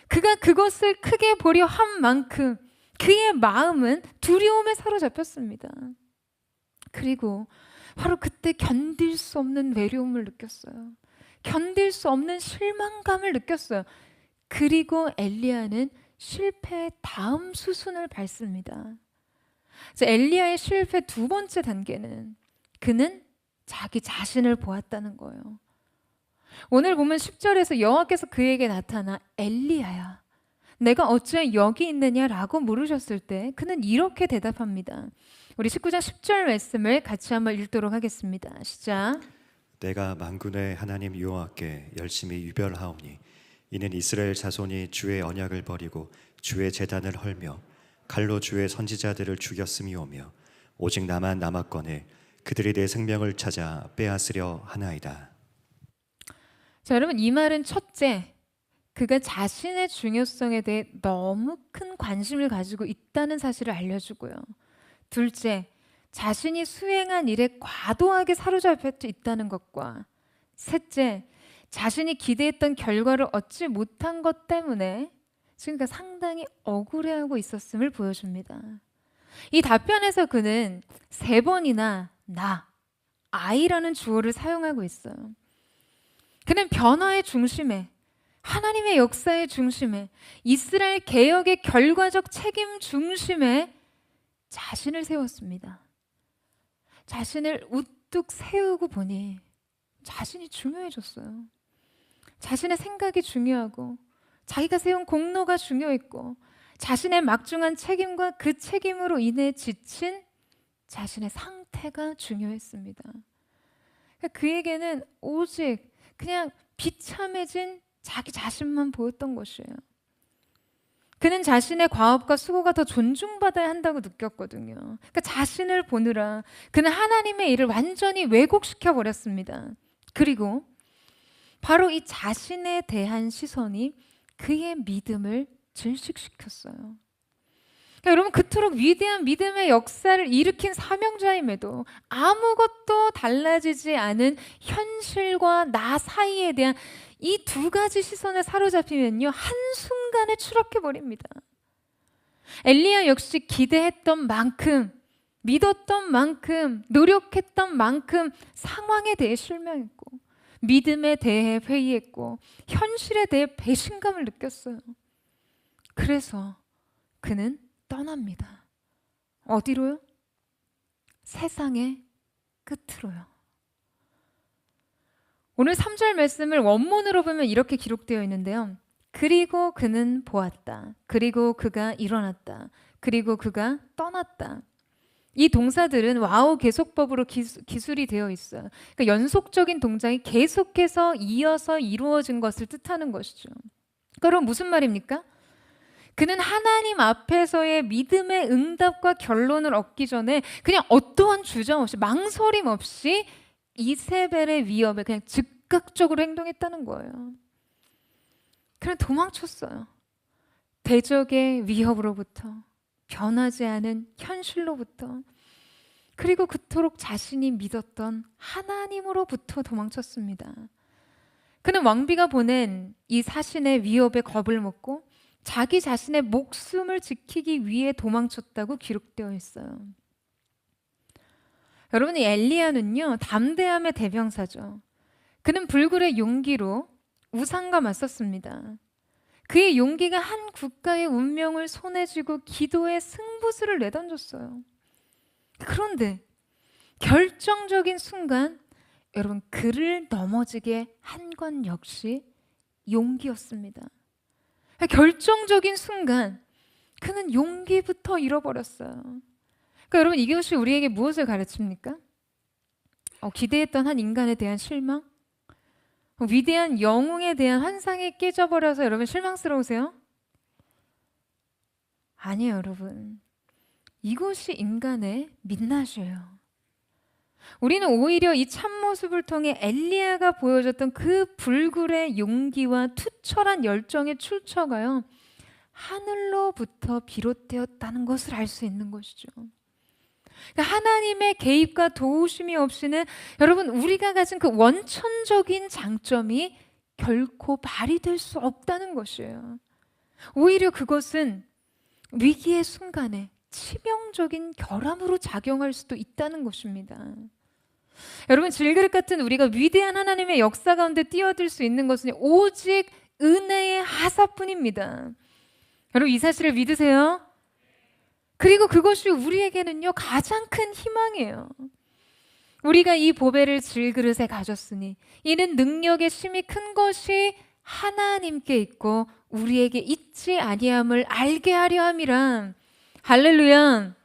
그가 그것을 크게 보려 한 만큼 그의 마음은 두려움에 사로잡혔습니다. 그리고 바로 그때 견딜 수 없는 외로움을 느꼈어요. 견딜 수 없는 실망감을 느꼈어요. 그리고 엘리야는 실패의 다음 수순을 밟습니다. 엘리야의 실패 두 번째 단계는 그는 자기 자신을 보았다는 거예요. 오늘 보면 10절에서 여호와께서 그에게 나타나 엘리야야, 내가 어찌 여기 있느냐라고 물으셨을 때 그는 이렇게 대답합니다. 우리 19장 10절 말씀을 같이 한번 읽도록 하겠습니다. 시작. 내가 만군의 하나님 여호와께 열심히 유별하오니 이는 이스라엘 자손이 주의 언약을 버리고 주의 제단을 헐며 칼로 주의 선지자들을 죽였음이오며 오직 나만 남았거늘 그들이 내 생명을 찾아 빼앗으려 하나이다. 자, 여러분, 이 말은 첫째, 그가 자신의 중요성에 대해 너무 큰 관심을 가지고 있다는 사실을 알려주고요. 둘째, 자신이 수행한 일에 과도하게 사로잡혀 있다는 것과 셋째, 자신이 기대했던 결과를 얻지 못한 것 때문에 지금 그가 상당히 억울해하고 있었음을 보여줍니다. 이 답변에서 그는 3번이나 나, 아이라는 주어를 사용하고 있어요. 그는 변화의 중심에, 하나님의 역사의 중심에, 이스라엘 개혁의 결과적 책임 중심에 자신을 세웠습니다. 자신을 우뚝 세우고 보니 자신이 중요해졌어요. 자신의 생각이 중요하고 자기가 세운 공로가 중요했고 자신의 막중한 책임과 그 책임으로 인해 지친 자신의 상태가 중요했습니다. 그에게는 오직 그냥 비참해진 자기 자신만 보였던 것이에요. 그는 자신의 과업과 수고가 더 존중받아야 한다고 느꼈거든요. 그러니까 자신을 보느라 그는 하나님의 일을 완전히 왜곡시켜 버렸습니다. 그리고 바로 이 자신에 대한 시선이 그의 믿음을 질식시켰어요. 그러니까 여러분, 그토록 위대한 믿음의 역사를 일으킨 사명자임에도 아무것도 달라지지 않은 현실과 나 사이에 대한 이 두 가지 시선에 사로잡히면요, 한순간에 추락해버립니다. 엘리야 역시 기대했던 만큼, 믿었던 만큼, 노력했던 만큼 상황에 대해 실망했고, 믿음에 대해 회의했고, 현실에 대해 배신감을 느꼈어요. 그래서 그는 떠납니다. 어디로요? 세상의 끝으로요. 오늘 3절 말씀을 원문으로 보면 이렇게 기록되어 있는데요. 그리고 그는 보았다. 그리고 그가 일어났다. 그리고 그가 떠났다. 이 동사들은 와우 계속법으로 기술이 되어 있어요. 그러니까 연속적인 동작이 계속해서 이어서 이루어진 것을 뜻하는 것이죠. 그럼 무슨 말입니까? 그는 하나님 앞에서의 믿음의 응답과 결론을 얻기 전에 그냥 어떠한 주저 없이, 망설임 없이 이세벨의 위협에 그냥 즉각적으로 행동했다는 거예요. 그냥 도망쳤어요. 대적의 위협으로부터, 변하지 않은 현실로부터, 그리고 그토록 자신이 믿었던 하나님으로부터 도망쳤습니다. 그는 왕비가 보낸 이 사신의 위협에 겁을 먹고 자기 자신의 목숨을 지키기 위해 도망쳤다고 기록되어 있어요. 여러분, 이 엘리야는요, 담대함의 대명사죠. 그는 불굴의 용기로 우상과 맞섰습니다. 그의 용기가 한 국가의 운명을 손에 쥐고 기도의 승부수를 내던졌어요. 그런데 결정적인 순간, 여러분, 그를 넘어지게 한 건 역시 용기였습니다. 결정적인 순간 그는 용기부터 잃어버렸어요. 그러니까 여러분, 이것이 우리에게 무엇을 가르칩니까? 기대했던 한 인간에 대한 실망? 위대한 영웅에 대한 환상이 깨져버려서 여러분 실망스러우세요? 아니에요, 여러분. 이것이 인간의 민낯이에요. 우리는 오히려 이 참모습을 통해 엘리야가 보여줬던 그 불굴의 용기와 투철한 열정의 출처가요, 하늘로부터 비롯되었다는 것을 알 수 있는 것이죠. 그러니까 하나님의 개입과 도우심이 없이는 여러분, 우리가 가진 그 원천적인 장점이 결코 발휘될 수 없다는 것이에요. 오히려 그것은 위기의 순간에 치명적인 결함으로 작용할 수도 있다는 것입니다. 여러분, 질그릇 같은 우리가 위대한 하나님의 역사 가운데 뛰어들 수 있는 것은 오직 은혜의 하사뿐입니다. 여러분, 이 사실을 믿으세요? 그리고 그것이 우리에게는요, 가장 큰 희망이에요. 우리가 이 보배를 질그릇에 가졌으니 이는 능력의 심이 큰 것이 하나님께 있고 우리에게 있지 아니함을 알게 하려 함이라. 할렐루야.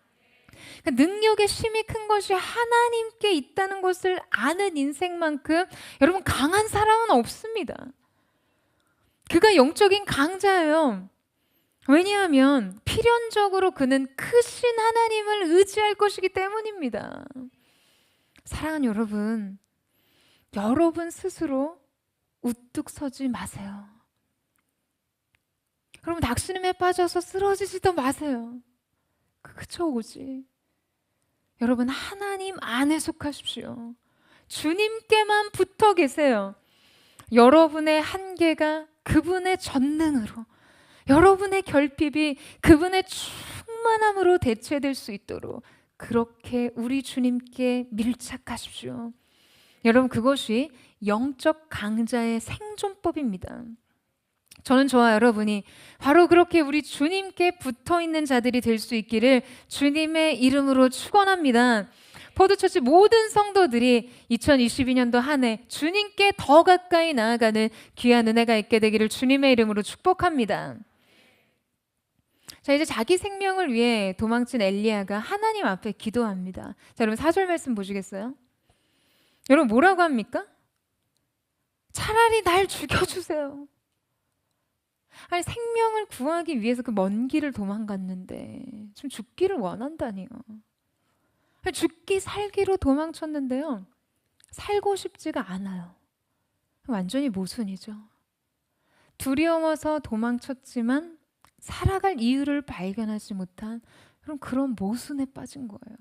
능력의 심이 큰 것이 하나님께 있다는 것을 아는 인생만큼 여러분, 강한 사람은 없습니다. 그가 영적인 강자예요. 왜냐하면 필연적으로 그는 크신 하나님을 의지할 것이기 때문입니다. 사랑하는 여러분, 여러분 스스로 우뚝 서지 마세요. 여러분, 낙심에 빠져서 쓰러지지도 마세요. 그쵸, 오지. 여러분, 하나님 안에 속하십시오. 주님께만 붙어 계세요. 여러분의 한계가 그분의 전능으로, 여러분의 결핍이 그분의 충만함으로 대체될 수 있도록 그렇게 우리 주님께 밀착하십시오. 여러분, 그것이 영적 강자의 생존법입니다. 저는 저와 여러분이 바로 그렇게 우리 주님께 붙어있는 자들이 될 수 있기를 주님의 이름으로 축원합니다. 포도처치 모든 성도들이 2022년도 한 해 주님께 더 가까이 나아가는 귀한 은혜가 있게 되기를 주님의 이름으로 축복합니다. 자, 이제 자기 생명을 위해 도망친 엘리야가 하나님 앞에 기도합니다. 자, 여러분 4절 말씀 보시겠어요? 여러분, 뭐라고 합니까? 차라리 날 죽여주세요. 아니 생명을 구하기 위해서 그 먼 길을 도망갔는데 지금 죽기를 원한다니요. 아니, 죽기 살기로 도망쳤는데요. 살고 싶지가 않아요. 완전히 모순이죠. 두려워서 도망쳤지만 살아갈 이유를 발견하지 못한 그런 모순에 빠진 거예요.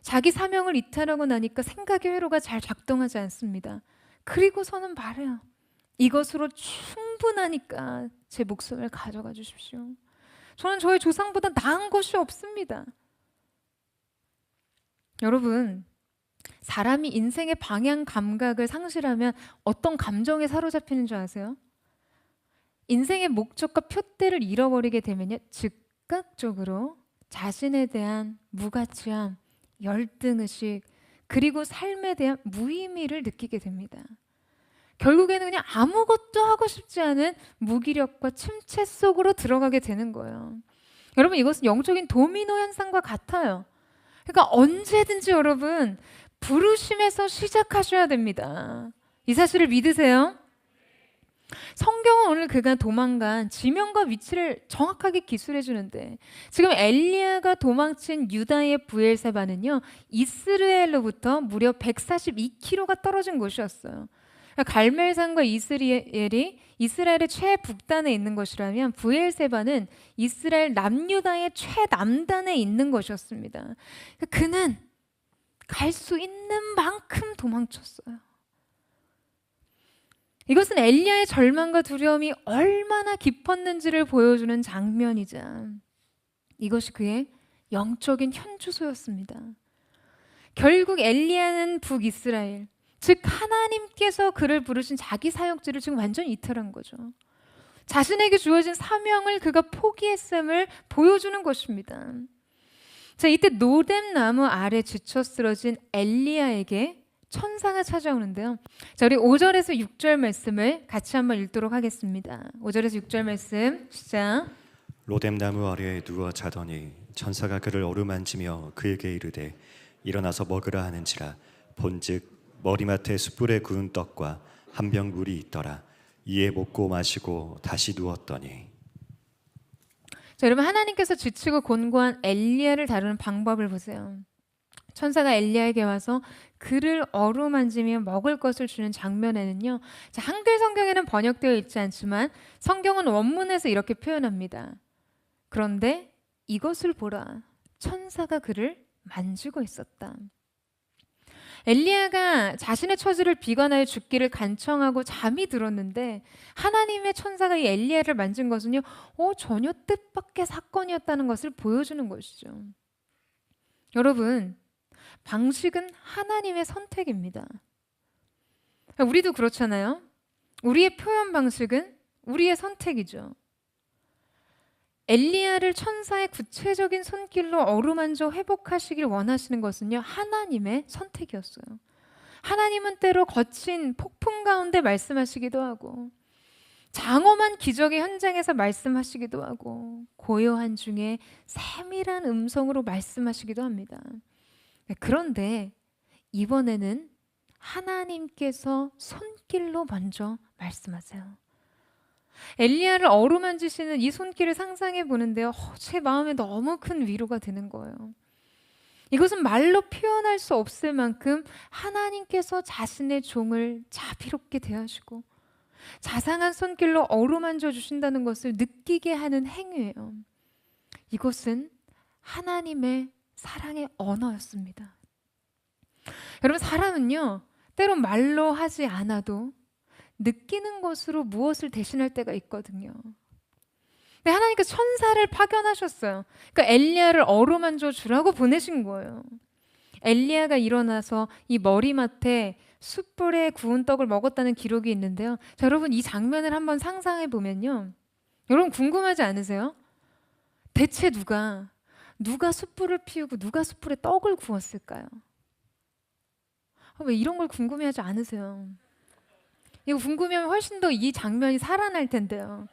자기 사명을 이탈하고 나니까 생각의 회로가 잘 작동하지 않습니다. 그리고서는 말해요. 이것으로 충분하니까 제 목숨을 가져가 주십시오. 저는 저의 조상보다 나은 것이 없습니다. 여러분, 사람이 인생의 방향 감각을 상실하면 어떤 감정에 사로잡히는 줄 아세요? 인생의 목적과 표대를 잃어버리게 되면요, 즉각적으로 자신에 대한 무가치함, 열등의식, 그리고 삶에 대한 무의미를 느끼게 됩니다. 결국에는 그냥 아무것도 하고 싶지 않은 무기력과 침체 속으로 들어가게 되는 거예요. 여러분, 이것은 영적인 도미노 현상과 같아요. 그러니까 언제든지 여러분 부르심에서 시작하셔야 됩니다. 이 사실을 믿으세요? 성경은 오늘 그가 도망간 지명과 위치를 정확하게 기술해 주는데, 지금 엘리야가 도망친 유다의 브엘세바는요, 이스라엘로부터 무려 142km가 떨어진 곳이었어요. 갈멜산과 이스라엘이 이스라엘의 최북단에 있는 것이라면 브엘세바는 이스라엘 남유다의 최남단에 있는 것이었습니다. 그는 갈 수 있는 만큼 도망쳤어요. 이것은 엘리야의 절망과 두려움이 얼마나 깊었는지를 보여주는 장면이자 이것이 그의 영적인 현주소였습니다. 결국 엘리야는 북이스라엘, 즉 하나님께서 그를 부르신 자기 사역지를 지금 완전히 이탈한 거죠. 자신에게 주어진 사명을 그가 포기했음을 보여주는 것입니다. 자, 이때 노뎀 나무 아래 지쳐 쓰러진 엘리야에게 천사가 찾아오는데요. 자, 우리 5절에서 6절 말씀을 같이 한번 읽도록 하겠습니다. 5절에서 6절 말씀 시작. 로뎀 나무 아래에 누워 자더니 천사가 그를 어루만지며 그에게 이르되 일어나서 먹으라 하는지라. 본즉 머리맡에 숯불에 구운 떡과 한 병 물이 있더라. 이에 먹고 마시고 다시 누웠더니. 자, 여러분, 하나님께서 지치고 곤고한 엘리야를 다루는 방법을 보세요. 천사가 엘리야에게 와서 그를 어루만지며 먹을 것을 주는 장면에는요, 자, 한글 성경에는 번역되어 있지 않지만 성경은 원문에서 이렇게 표현합니다. 그런데 이것을 보라, 천사가 그를 만지고 있었다. 엘리야가 자신의 처지를 비관하여 죽기를 간청하고 잠이 들었는데 하나님의 천사가 이 엘리야를 만진 것은요, 전혀 뜻밖의 사건이었다는 것을 보여주는 것이죠. 여러분, 방식은 하나님의 선택입니다. 우리도 그렇잖아요. 우리의 표현 방식은 우리의 선택이죠. 엘리야를 천사의 구체적인 손길로 어루만져 회복하시길 원하시는 것은요, 하나님의 선택이었어요. 하나님은 때로 거친 폭풍 가운데 말씀하시기도 하고, 장엄한 기적의 현장에서 말씀하시기도 하고, 고요한 중에 세밀한 음성으로 말씀하시기도 합니다. 그런데 이번에는 하나님께서 손길로 먼저 말씀하세요. 엘리야를 어루만지시는 이 손길을 상상해 보는데요, 제 마음에 너무 큰 위로가 되는 거예요. 이것은 말로 표현할 수 없을 만큼 하나님께서 자신의 종을 자비롭게 대하시고 자상한 손길로 어루만져 주신다는 것을 느끼게 하는 행위예요. 이것은 하나님의 사랑의 언어였습니다. 여러분, 사람은요, 때론 말로 하지 않아도 느끼는 것으로 무엇을 대신할 때가 있거든요. 근데 하나님께서 천사를 파견하셨어요. 그러니까 엘리야를 어루만져 주라고 보내신 거예요. 엘리야가 일어나서 이 머리맡에 숯불에 구운 떡을 먹었다는 기록이 있는데요. 자, 여러분, 이 장면을 한번 상상해 보면요, 여러분 궁금하지 않으세요? 대체 누가 숯불을 피우고 누가 숯불에 떡을 구웠을까요? 왜 이런 걸 궁금해하지 않으세요? 이거 궁금해하면 훨씬 더 이 장면이 살아날 텐데요.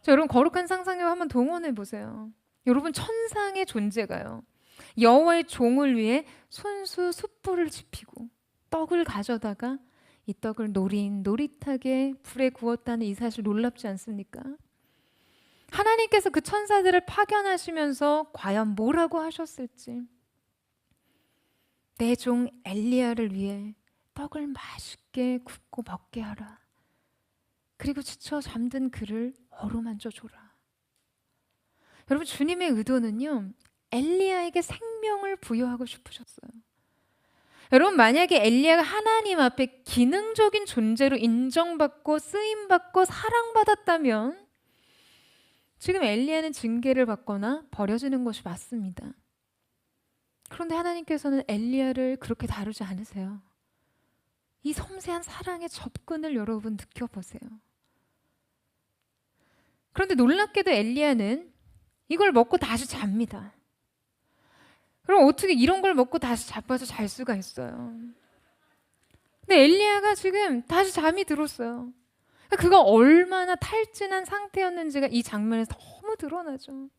자, 여러분, 거룩한 상상력 한번 동원해 보세요. 여러분, 천상의 존재가요, 여호와의 종을 위해 손수 숯불을 지피고 떡을 가져다가 이 떡을 노릇노릇하게 불에 구웠다는 이 사실 놀랍지 않습니까? 하나님께서 그 천사들을 파견하시면서 과연 뭐라고 하셨을지, 내 종 엘리야를 위해 떡을 맛있게 굽고 먹게 하라. 그리고 지쳐 잠든 그를 어루만져 줘라. 여러분, 주님의 의도는요, 엘리야에게 생명을 부여하고 싶으셨어요. 여러분, 만약에 엘리야가 하나님 앞에 기능적인 존재로 인정받고 쓰임받고 사랑받았다면 지금 엘리야는 징계를 받거나 버려지는 것이 맞습니다. 그런데 하나님께서는 엘리야를 그렇게 다루지 않으세요. 이 섬세한 사랑의 접근을 여러분 느껴보세요. 그런데 놀랍게도 엘리야는 이걸 먹고 다시 잡니다. 그럼 어떻게 이런 걸 먹고 다시 자빠져 잘 수가 있어요? 근데 엘리야가 지금 다시 잠이 들었어요. 그가 얼마나 탈진한 상태였는지가 이 장면에서 너무 드러나죠.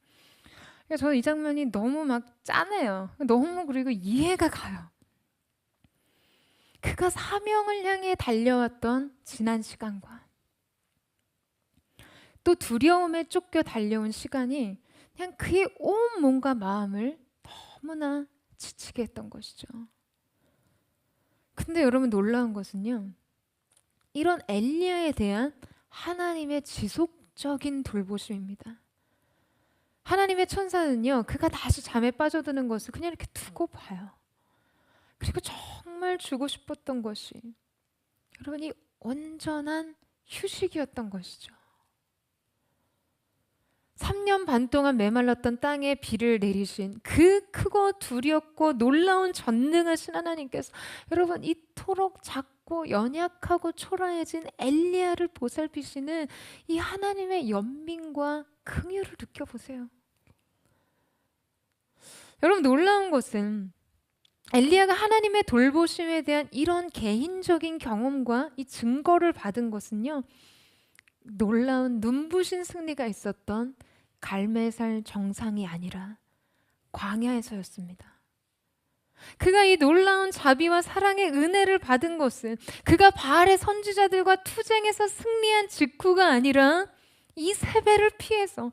그러니까 저는 이 장면이 너무 막 짠해요. 너무, 그리고 이해가 가요. 그가 사명을 향해 달려왔던 지난 시간과 또 두려움에 쫓겨 달려온 시간이 그냥 그의 온 몸과 마음을 너무나 지치게 했던 것이죠. 근데 여러분, 놀라운 것은요, 이런 엘리야에 대한 하나님의 지속적인 돌보심입니다. 하나님의 천사는요, 그가 다시 잠에 빠져드는 것을 그냥 이렇게 두고 봐요. 그리고 정말 주고 싶었던 것이 여러분, 이 온전한 휴식이었던 것이죠. 3년 반 동안 메말랐던 땅에 비를 내리신 그 크고 두렵고 놀라운 전능하신 하나님께서 여러분, 이토록 작고 연약하고 초라해진 엘리야를 보살피시는 이 하나님의 연민과 긍휼을 느껴보세요. 여러분, 놀라운 것은 엘리야가 하나님의 돌보심에 대한 이런 개인적인 경험과 이 증거를 받은 것은요, 놀라운 눈부신 승리가 있었던 갈멜살 정상이 아니라 광야에서였습니다. 그가 이 놀라운 자비와 사랑의 은혜를 받은 것은 그가 바알의 선지자들과 투쟁에서 승리한 직후가 아니라 이 세배를 피해서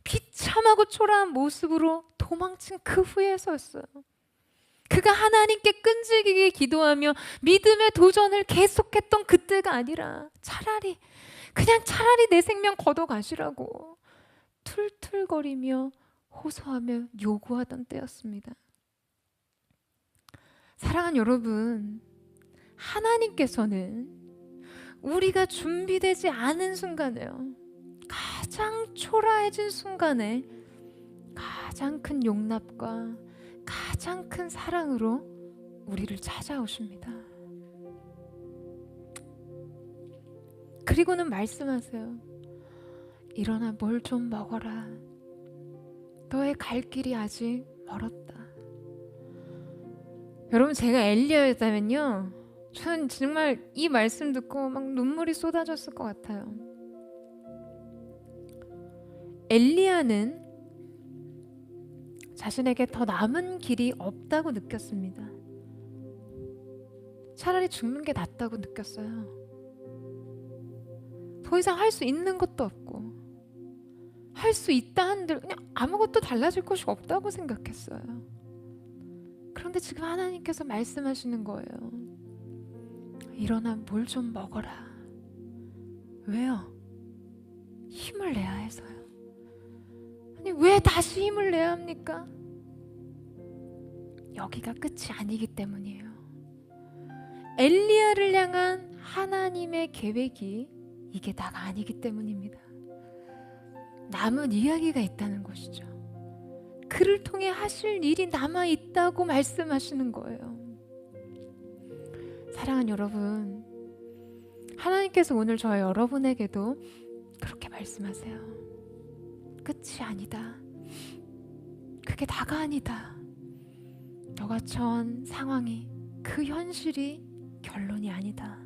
비참하고 초라한 모습으로 도망친 그 후에서였어요. 그가 하나님께 끈질기게 기도하며 믿음의 도전을 계속했던 그때가 아니라 차라리 내 생명 걷어가시라고 툴툴거리며 호소하며 요구하던 때였습니다. 사랑하는 여러분, 하나님께서는 우리가 준비되지 않은 순간에요, 가장 초라해진 순간에 가장 큰 용납과 가장 큰 사랑으로 우리를 찾아오십니다. 그리고는 말씀하세요. 일어나 뭘 좀 먹어라. 너의 갈 길이 아직 멀었다. 여러분, 제가 엘리야였다면요, 저는 정말 이 말씀 듣고 막 눈물이 쏟아졌을 것 같아요. 엘리야는 자신에게 더 남은 길이 없다고 느꼈습니다. 차라리 죽는 게 낫다고 느꼈어요. 더 이상 할 수 있는 것도 없고, 할 수 있다 한들 그냥 아무것도 달라질 것이 없다고 생각했어요. 그런데 지금 하나님께서 말씀하시는 거예요. 일어나 뭘 좀 먹어라. 왜요? 힘을 내야 해서요. 아니, 왜 다시 힘을 내야 합니까? 여기가 끝이 아니기 때문이에요. 엘리야를 향한 하나님의 계획이 이게 다가 아니기 때문입니다. 남은 이야기가 있다는 것이죠. 그를 통해 하실 일이 남아 있다고 말씀하시는 거예요. 사랑하는 여러분, 하나님께서 오늘 저와 여러분에게도 그렇게 말씀하세요. 끝이 아니다. 그게 다가 아니다. 너가 처한 상황이, 그 현실이 결론이 아니다.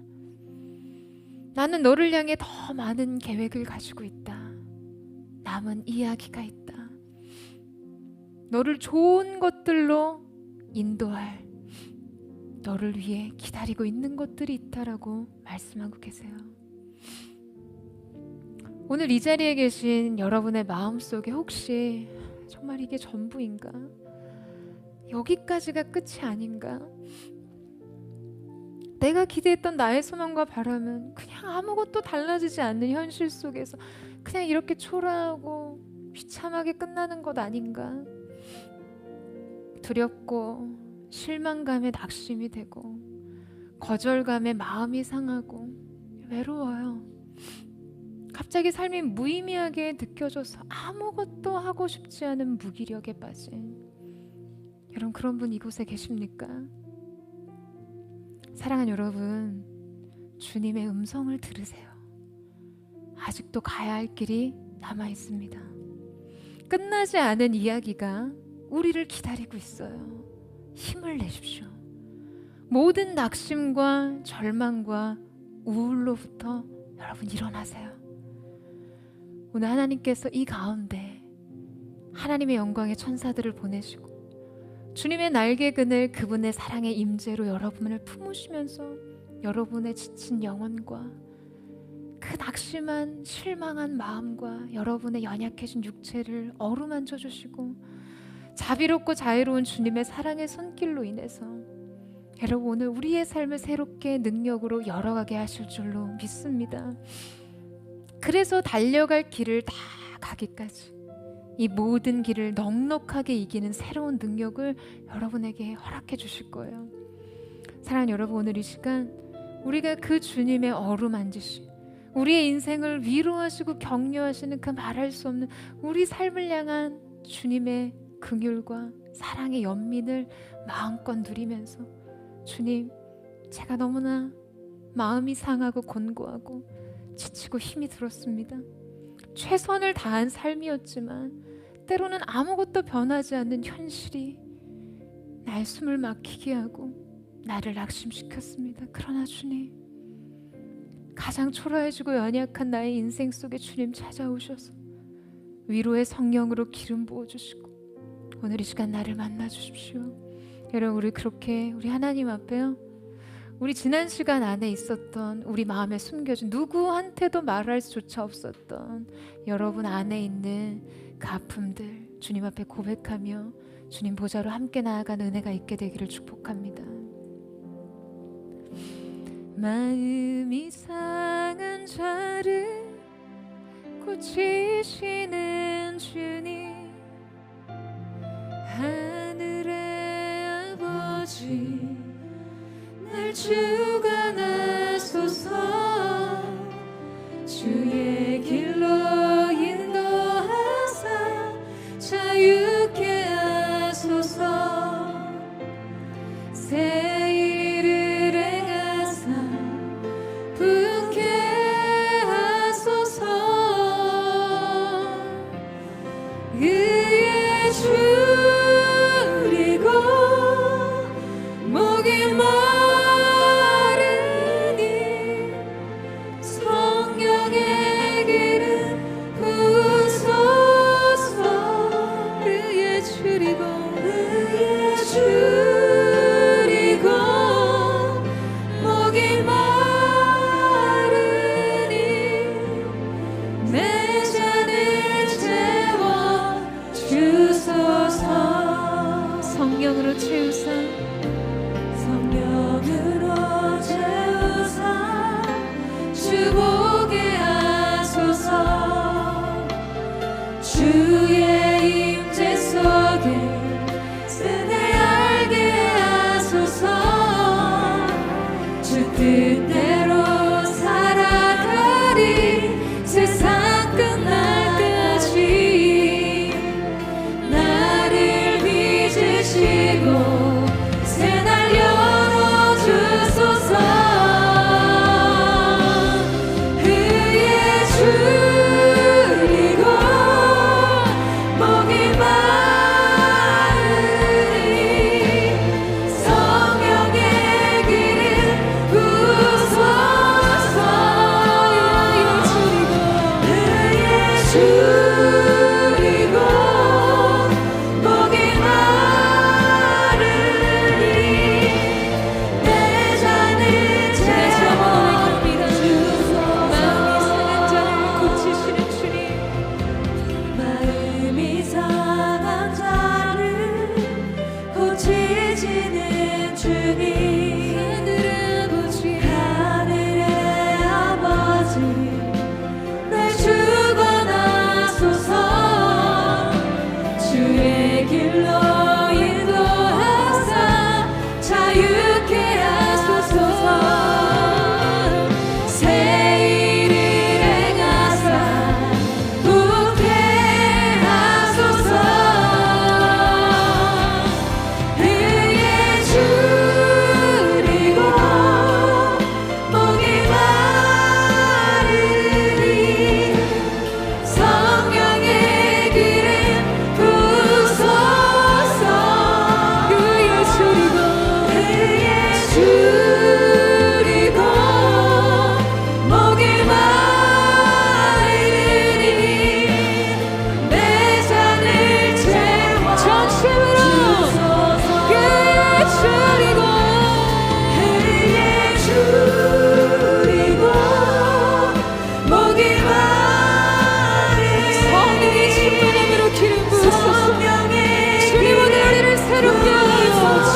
나는 너를 향해 더 많은 계획을 가지고 있다. 남은 이야기가 있다. 너를 좋은 것들로 인도할, 너를 위해 기다리고 있는 것들이 있다라고 말씀하고 계세요. 오늘 이 자리에 계신 여러분의 마음속에 혹시 정말 이게 전부인가? 여기까지가 끝이 아닌가? 내가 기대했던 나의 소망과 바람은 그냥 아무것도 달라지지 않는 현실 속에서 그냥 이렇게 초라하고 비참하게 끝나는 것 아닌가? 두렵고 실망감에 낙심이 되고 거절감에 마음이 상하고 외로워요. 갑자기 삶이 무의미하게 느껴져서 아무것도 하고 싶지 않은 무기력에 빠진 여러분, 그런 분 이곳에 계십니까? 사랑하는 여러분, 주님의 음성을 들으세요. 아직도 가야 할 길이 남아 있습니다. 끝나지 않은 이야기가 우리를 기다리고 있어요. 힘을 내십시오. 모든 낙심과 절망과 우울로부터 여러분 일어나세요. 오늘 하나님께서 이 가운데 하나님의 영광의 천사들을 보내시고 주님의 날개 그늘 그분의 사랑의 임재로 여러분을 품으시면서 여러분의 지친 영혼과 그 낙심한 실망한 마음과 여러분의 연약해진 육체를 어루만져 주시고 자비롭고 자애로운 주님의 사랑의 손길로 인해서 여러분 오늘 우리의 삶을 새롭게 능력으로 열어가게 하실 줄로 믿습니다. 그래서 달려갈 길을 다 가기까지 이 모든 길을 넉넉하게 이기는 새로운 능력을 여러분에게 허락해 주실 거예요. 사랑하는 여러분, 오늘 이 시간 우리가 그 주님의 어루만지심, 우리의 인생을 위로하시고 격려하시는 그 말할 수 없는 우리 삶을 향한 주님의 긍휼과 사랑의 연민을 마음껏 누리면서 주님, 제가 너무나 마음이 상하고 곤고하고 지치고 힘이 들었습니다. 최선을 다한 삶이었지만 때로는 아무것도 변하지 않는 현실이 날 숨을 막히게 하고 나를 낙심시켰습니다. 그러나 주님, 가장 초라해지고 연약한 나의 인생 속에 주님 찾아오셔서 위로의 성령으로 기름 부어주시고 오늘 이 시간 나를 만나주십시오. 여러분, 우리 그렇게 우리 하나님 앞에요, 우리 지난 시간 안에 있었던 우리 마음에 숨겨진 누구한테도 말할 수조차 없었던 여러분 안에 있는 그 아픔들 주님 앞에 고백하며 주님 보좌로 함께 나아가는 은혜가 있게 되기를 축복합니다. 마음이 상한 자를 고치시는 주님, 하늘의 아버지 날 주관하소서. 주의 길로 인도하사 자유케 하소서. 새 일을 행하사 부흥케 하소서. 의에 줄이고 목이 마르니 성령의 기름 부으소서. 의에 줄이고 목이 마르니 내 잔을 채워 주소서. 성령으로 채우사, 성령으로 채우사 주보게 하소서. 주의 임재 속에 은혜 알게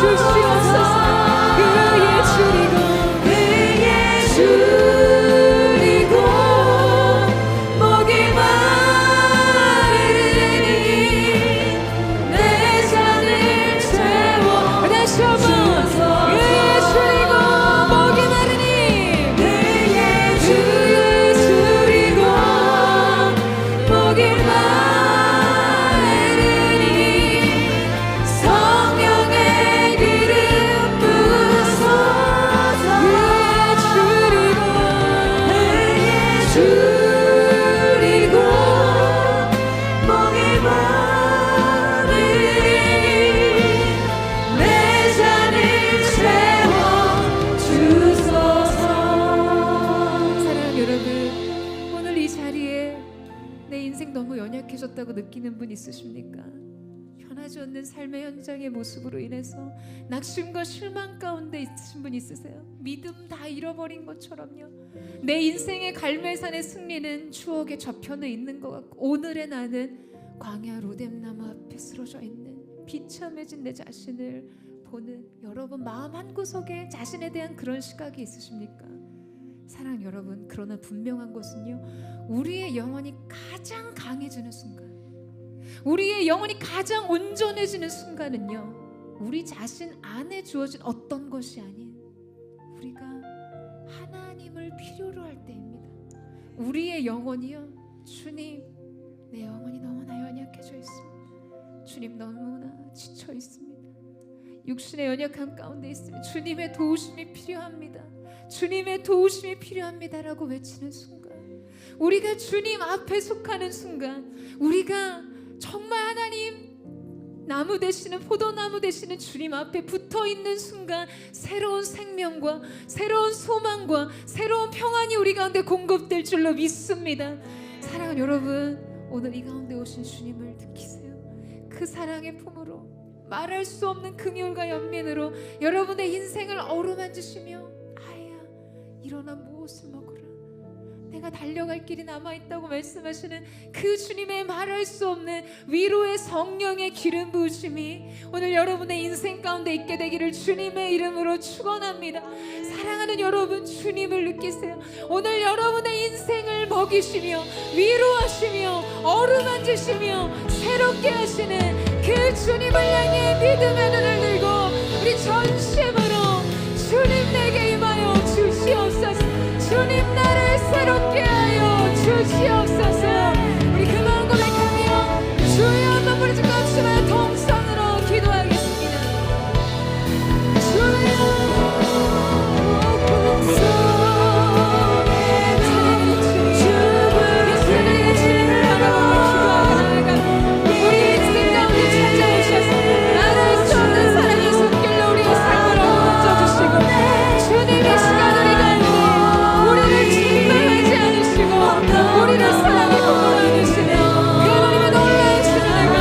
주시옵소서. 그의 줄이고 목이 마르니 내 잔을 채워. 다시 한번 그의 줄이고 목이 마르니 그의 줄이고 목이 마르니 성령의 기름 부으소서. 그의 줄이고 목이 마르니 내 잔을 채워 주소서. 사랑하는 여러분, 오늘 이 자리에 내 인생 너무 연약해졌다고 느끼는 분 있으십니까? 편하지 않는 삶의 현장의 모습으로 인해서 낙심과 실망 가운데 있으신 분 있으세요? 믿음 다 잃어버린 것처럼요. 내 인생의 갈멜산의 승리는 추억의 저편에 있는 것 같고, 오늘의 나는 광야 로뎀나무 앞에 쓰러져 있는 비참해진 내 자신을 보는 여러분 마음 한구석에 자신에 대한 그런 시각이 있으십니까? 사랑 여러분, 그러나 분명한 것은요, 우리의 영혼이 가장 강해지는 순간, 우리의 영혼이 가장 온전해지는 순간은요, 우리 자신 안에 주어진 어떤 것이 아닌 우리가 하나님을 필요로 할 때입니다. 우리의 영혼이요, 주님, 내 영혼이 너무나 연약해져 있습니다. 주님, 너무나 지쳐 있습니다. 육신의 연약함 가운데 있으면 주님의 도우심이 필요합니다. 주님의 도우심이 필요합니다라고 외치는 순간, 우리가 주님 앞에 속하는 순간, 우리가 정말 하나님 나무 되시는, 포도나무 되시는 주님 앞에 붙어 있는 순간, 새로운 생명과 새로운 소망과 새로운 평안이 우리 가운데 공급될 줄로 믿습니다. 사랑하는 여러분, 오늘 이 가운데 오신 주님을 느끼세요. 그 사랑의 품으로, 말할 수 없는 긍휼과 연민으로 여러분의 인생을 어루만지시며, 아야 일어나 무엇을 먹으라, 내가 달려갈 길이 남아있다고 말씀하시는 그 주님의 말할 수 없는 위로의 성령의 기름 부으심이 오늘 여러분의 인생 가운데 있게 되기를 주님의 이름으로 축원합니다. 사랑하는 여러분, 주님을 느끼세요. 오늘 여러분의 인생을 먹이시며 위로하시며 어루만지시며 새롭게 하시는 그 주님을 향해 믿음의 눈을 들고 우리 전심으로 주님 내게 임하여 주시옵소서. 주님 나를 새롭게 하여 주시옵소서. 우리 그 마음 고백하며 주여 한번 부르짖고 합시다. 동성으로 기도하겠습니다. 주여 예수님의 주님을 바라보며 기도하게 나아가 우리 인생 가운데 찾아오셔서 나를 수 없는 사랑의 손길로 우리의 삶을 어루만져 주시고, 주님의 시간을 우리를 침범하지 않으시고 우리를 사랑에 보호하시며 그분의 놀라우신 은혜가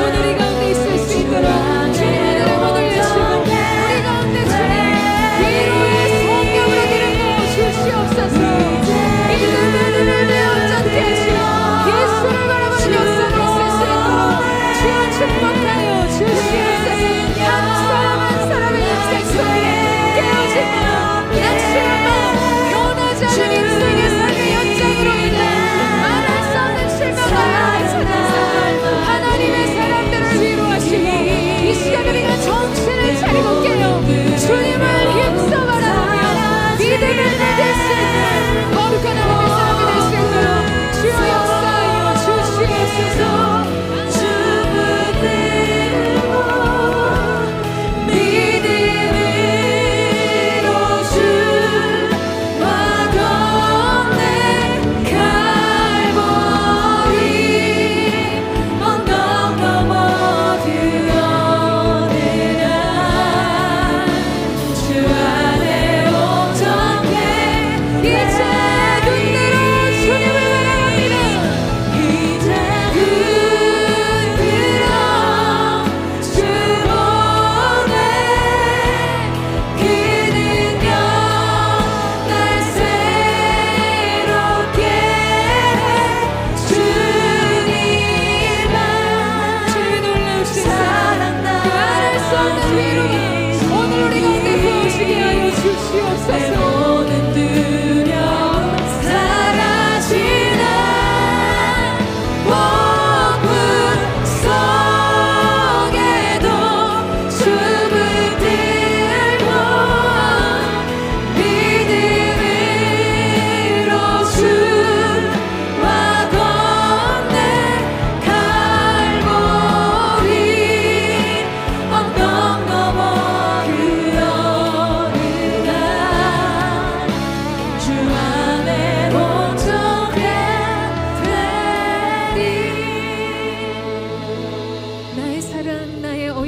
오늘 이 가운데 있을 수 있도록 주님의 이름을 올리시고 우리 가운데 주님 위로의 성령으로 기름 부어 주시옵소서. 믿음의 눈을 내어잡게 하시고 예수를 바라보는 역사를 있을 수 있도록 주여 축복하여 주시옵소서. 한 사람 한 사람의 인생 속에 깨어진 마음, 약실한 마음, 자는 인생의 삶의 연장으로 인해 말할 수 없는 실망과 찾아서 하나님의 사람들을 위로하시고, 이 시간 우리가 정신을 차리고 깨어 주님을 힘써 바라보며 믿음을 내줄 수 있는 거룩한 하나님의 사람이 될 수 있도록 주여 역사하여 주시옵소서.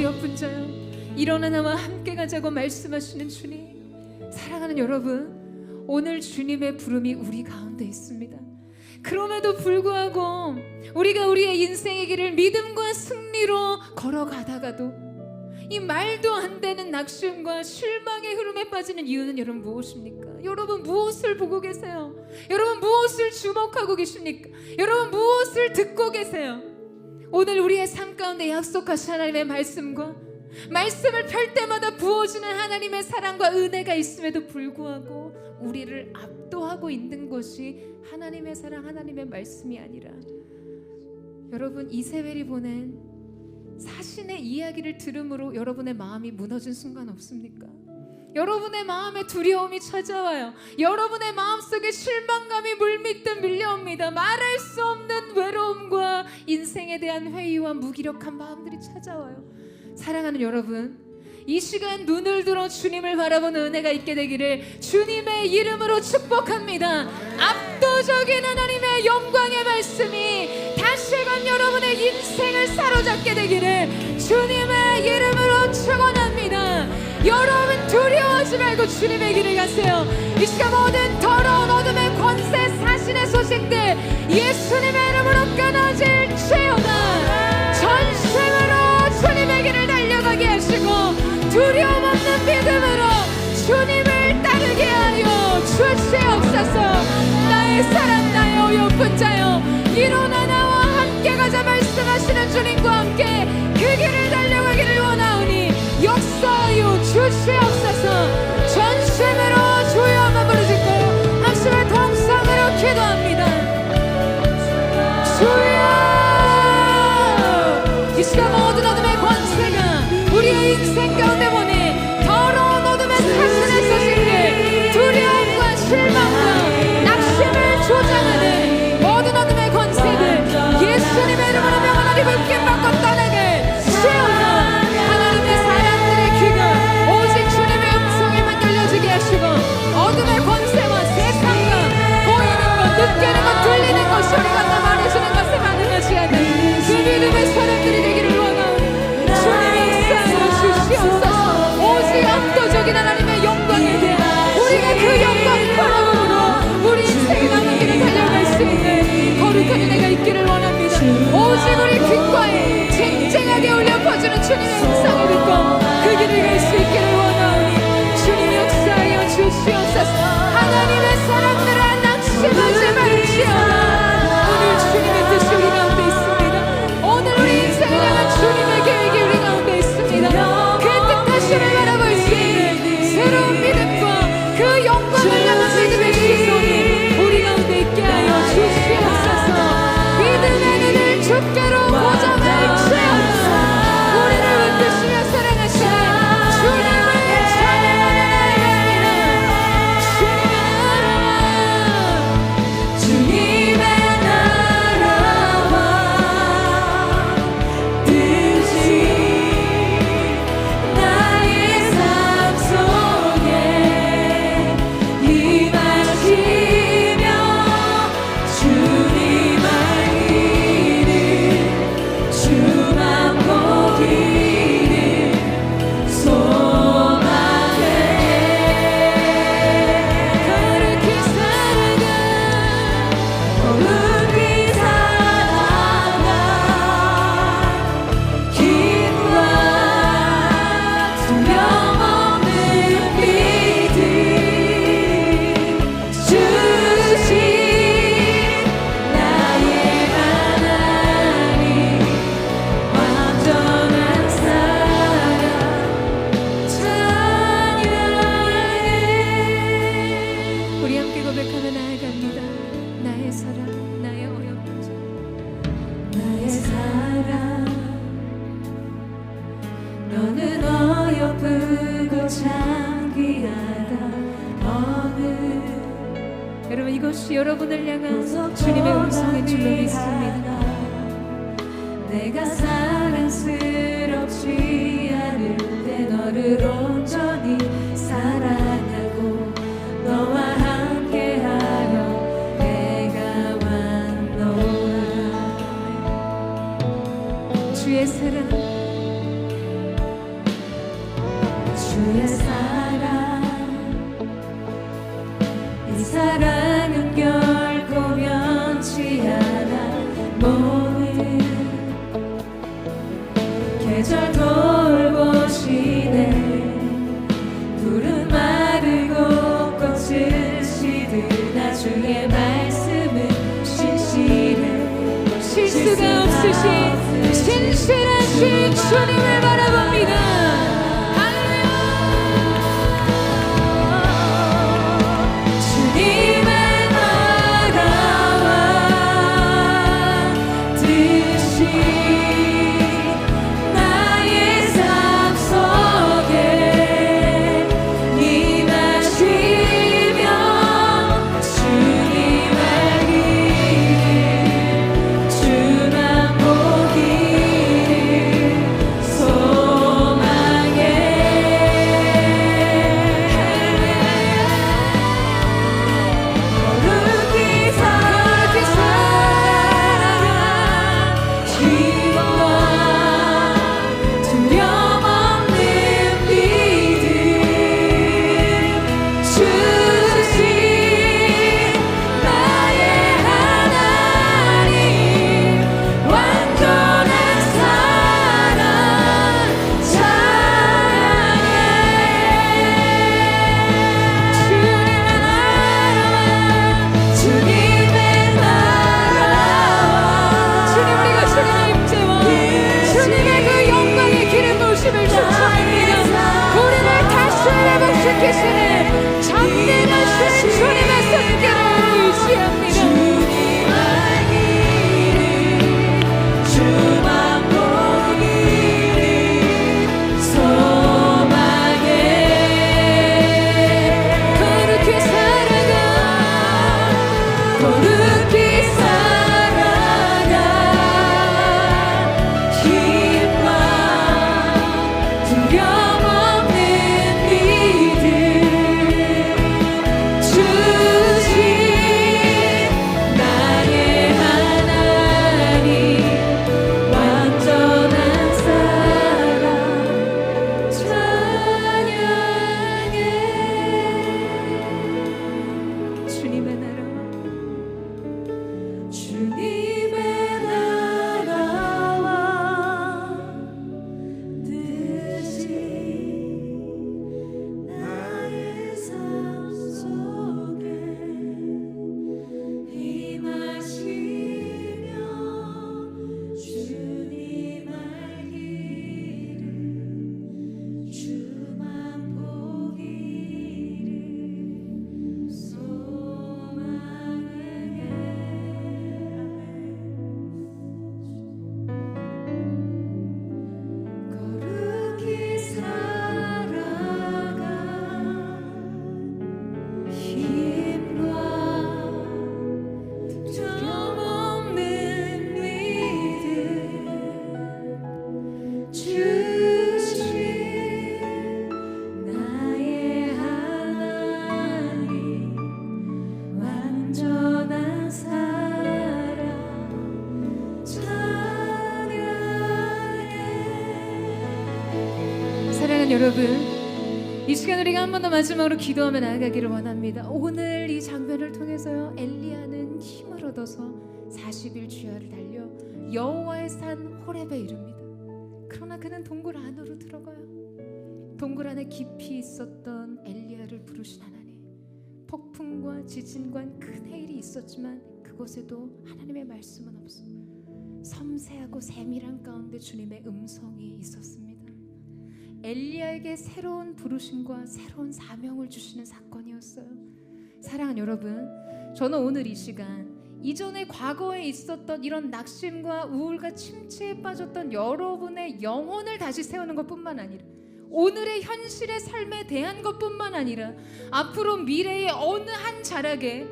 어여쁜 자여 일어나 나와 함께 가자고 말씀하시는 주님, 사랑하는 여러분, 오늘 주님의 부름이 우리 가운데 있습니다. 그럼에도 불구하고 우리가 우리의 인생의 길을 믿음과 승리로 걸어가다가도 이 말도 안 되는 낙심과 실망의 흐름에 빠지는 이유는 여러분 무엇입니까? 여러분 무엇을 보고 계세요? 여러분 무엇을 주목하고 계십니까? 여러분 무엇을 듣고 계세요? 오늘 우리의 삶 가운데 약속하신 하나님의 말씀과 말씀을 펼 때마다 부어지는 하나님의 사랑과 은혜가 있음에도 불구하고 우리를 압도하고 있는 것이 하나님의 사랑, 하나님의 말씀이 아니라, 여러분 이세벨이 보낸 사신의 이야기를 들음으로 여러분의 마음이 무너진 순간 없습니까? 여러분의 마음에 두려움이 찾아와요. 여러분의 마음속에 실망감이 물밀듯 밀려옵니다. 말할 수 없는 외로움과 인생에 대한 회의와 무기력한 마음들이 찾아와요. 사랑하는 여러분, 이 시간 눈을 들어 주님을 바라보는 은혜가 있게 되기를 주님의 이름으로 축복합니다. 압도적인 하나님의 영광의 말씀이 다시금 여러분의 인생을 사로잡게 되기를 주님의 이름으로 축원합니다. 여러분 두려워하지 말고 주님의 길을 가세요. 이 시간 모든 더러운 어둠의 권세, 사신의 소식들 예수님의 이름으로 끊어질지어다. 전심으로 주님의 길을 달려가게 하시고 두려움 없는 믿음으로 주님을 따르게 하여 주시옵소서. 나의 사랑, 나의 어여쁜 자여, 일어나 나와 함께 가자 말씀하시는 주님과 함께 그 길을 달려가기를 원하오니 역사하여 주시옵소서. 전심으로 주여 한번 부르짖고 합심의 통성으로 기도합니다. 주여, 이 시간 모든 어둠의 권세가 우리의 인생 가운데 보니 더러운 어둠의 사신의 소식들, 두려움과 실망과 낙심을 조장하는 모든 어둠의 권세들 예수님의 이름으로 명하노니 불길 받고 떠나게 시온아. 하나님의 사람들의 귀가 오직 주님의 음성에만 열려지게 하시고 어둠의 권세와 세상과 보이는 것, 느끼는 것, 들리는 것이 우리가 다 말해주는 것에 반응하지 않는 그 믿음의 사람들이 되기를 원하오니 주님의 역사로 주시옵소서. 오직 압도적인 하나님의 영광에 대한 우리가 그 영광 바라보므로 우리 인생의 남은 길을 달려갈 수 있는 거룩한 은혜가 있기를 원합니다. 오직 우리 귓가에 쟁쟁하게 울려 퍼주는 주님의 음성을 듣고 그 길을 갈 수 있기를 원하오니 주님 역사하여 주시옵소서. 하나님의 사람들아 낙심하지 말지어다. 오늘 주님의 뜻이 우리 가운데 있습니다. 오늘 우리 인생을 향한 주님의 계획이 우리 가운데 있습니다. 그 뜻하심을 바라볼 수 있는 새로운 믿음과 그 영광을 향한 믿음의 시선이 우리 가운데 있게 하여 주시옵소서. 믿음의 눈을 주께로 고정할지어다. 우리를 붙드시며 사랑하시는 주님을 찬양합니다. 주님의 나라와 뜻이 나의 삶 속에 임하시며 주님 알기를 주만 보기를 소망해. 거룩히 살아가, 거룩히 살아가 힘과 두려움 없는 믿음 주신 나의 하나님 완전한 사랑 찬양해. 우리 함께 고백하며 나아갑니다. 나의 사랑, 나의 어여쁜 자, 나의 사랑, 너는 어여쁘고 창귀하다. 어느 여러분, 이것이 여러분을 향한 주님의 음성인 줄로 믿습니다. 내가 사랑스럽지 않을 때 너를 온전히 사랑하고 너와 함께하려 내가 왔노라. 주의 사랑, 주의 사랑 이 사랑은 결코 변치 않아 모든 계절 돌보시네 푸른 마르고 꽃을 시드나 주의 말씀은 신실해 실수가 없으신 신실하신 주님을 바라봅니다. 사랑하는 여러분, 이 시간 우리가 한 번 더 마지막으로 기도하며 나아가기를 원합니다. 오늘 이 장면을 통해서요, 엘리야는 힘을 얻어서 40일 주야를 달려 여호와의 산 호렙에 이릅니다. 그러나 그는 동굴 안으로 들어가요. 동굴 안에 깊이 있었던 엘리야를 부르신 하나님, 폭풍과 지진과 큰 해일이 있었지만 그곳에도 하나님의 말씀은 없어 섬세하고 세밀한 가운데 주님의 음성이 있었습니다. 엘리야에게 새로운 부르심과 새로운 사명을 주시는 사건이었어요. 사랑하는 여러분, 저는 오늘 이 시간 이전에 과거에 있었던 이런 낙심과 우울과 침체에 빠졌던 여러분의 영혼을 다시 세우는 것뿐만 아니라 오늘의 현실의 삶에 대한 것뿐만 아니라 앞으로 미래의 어느 한 자락에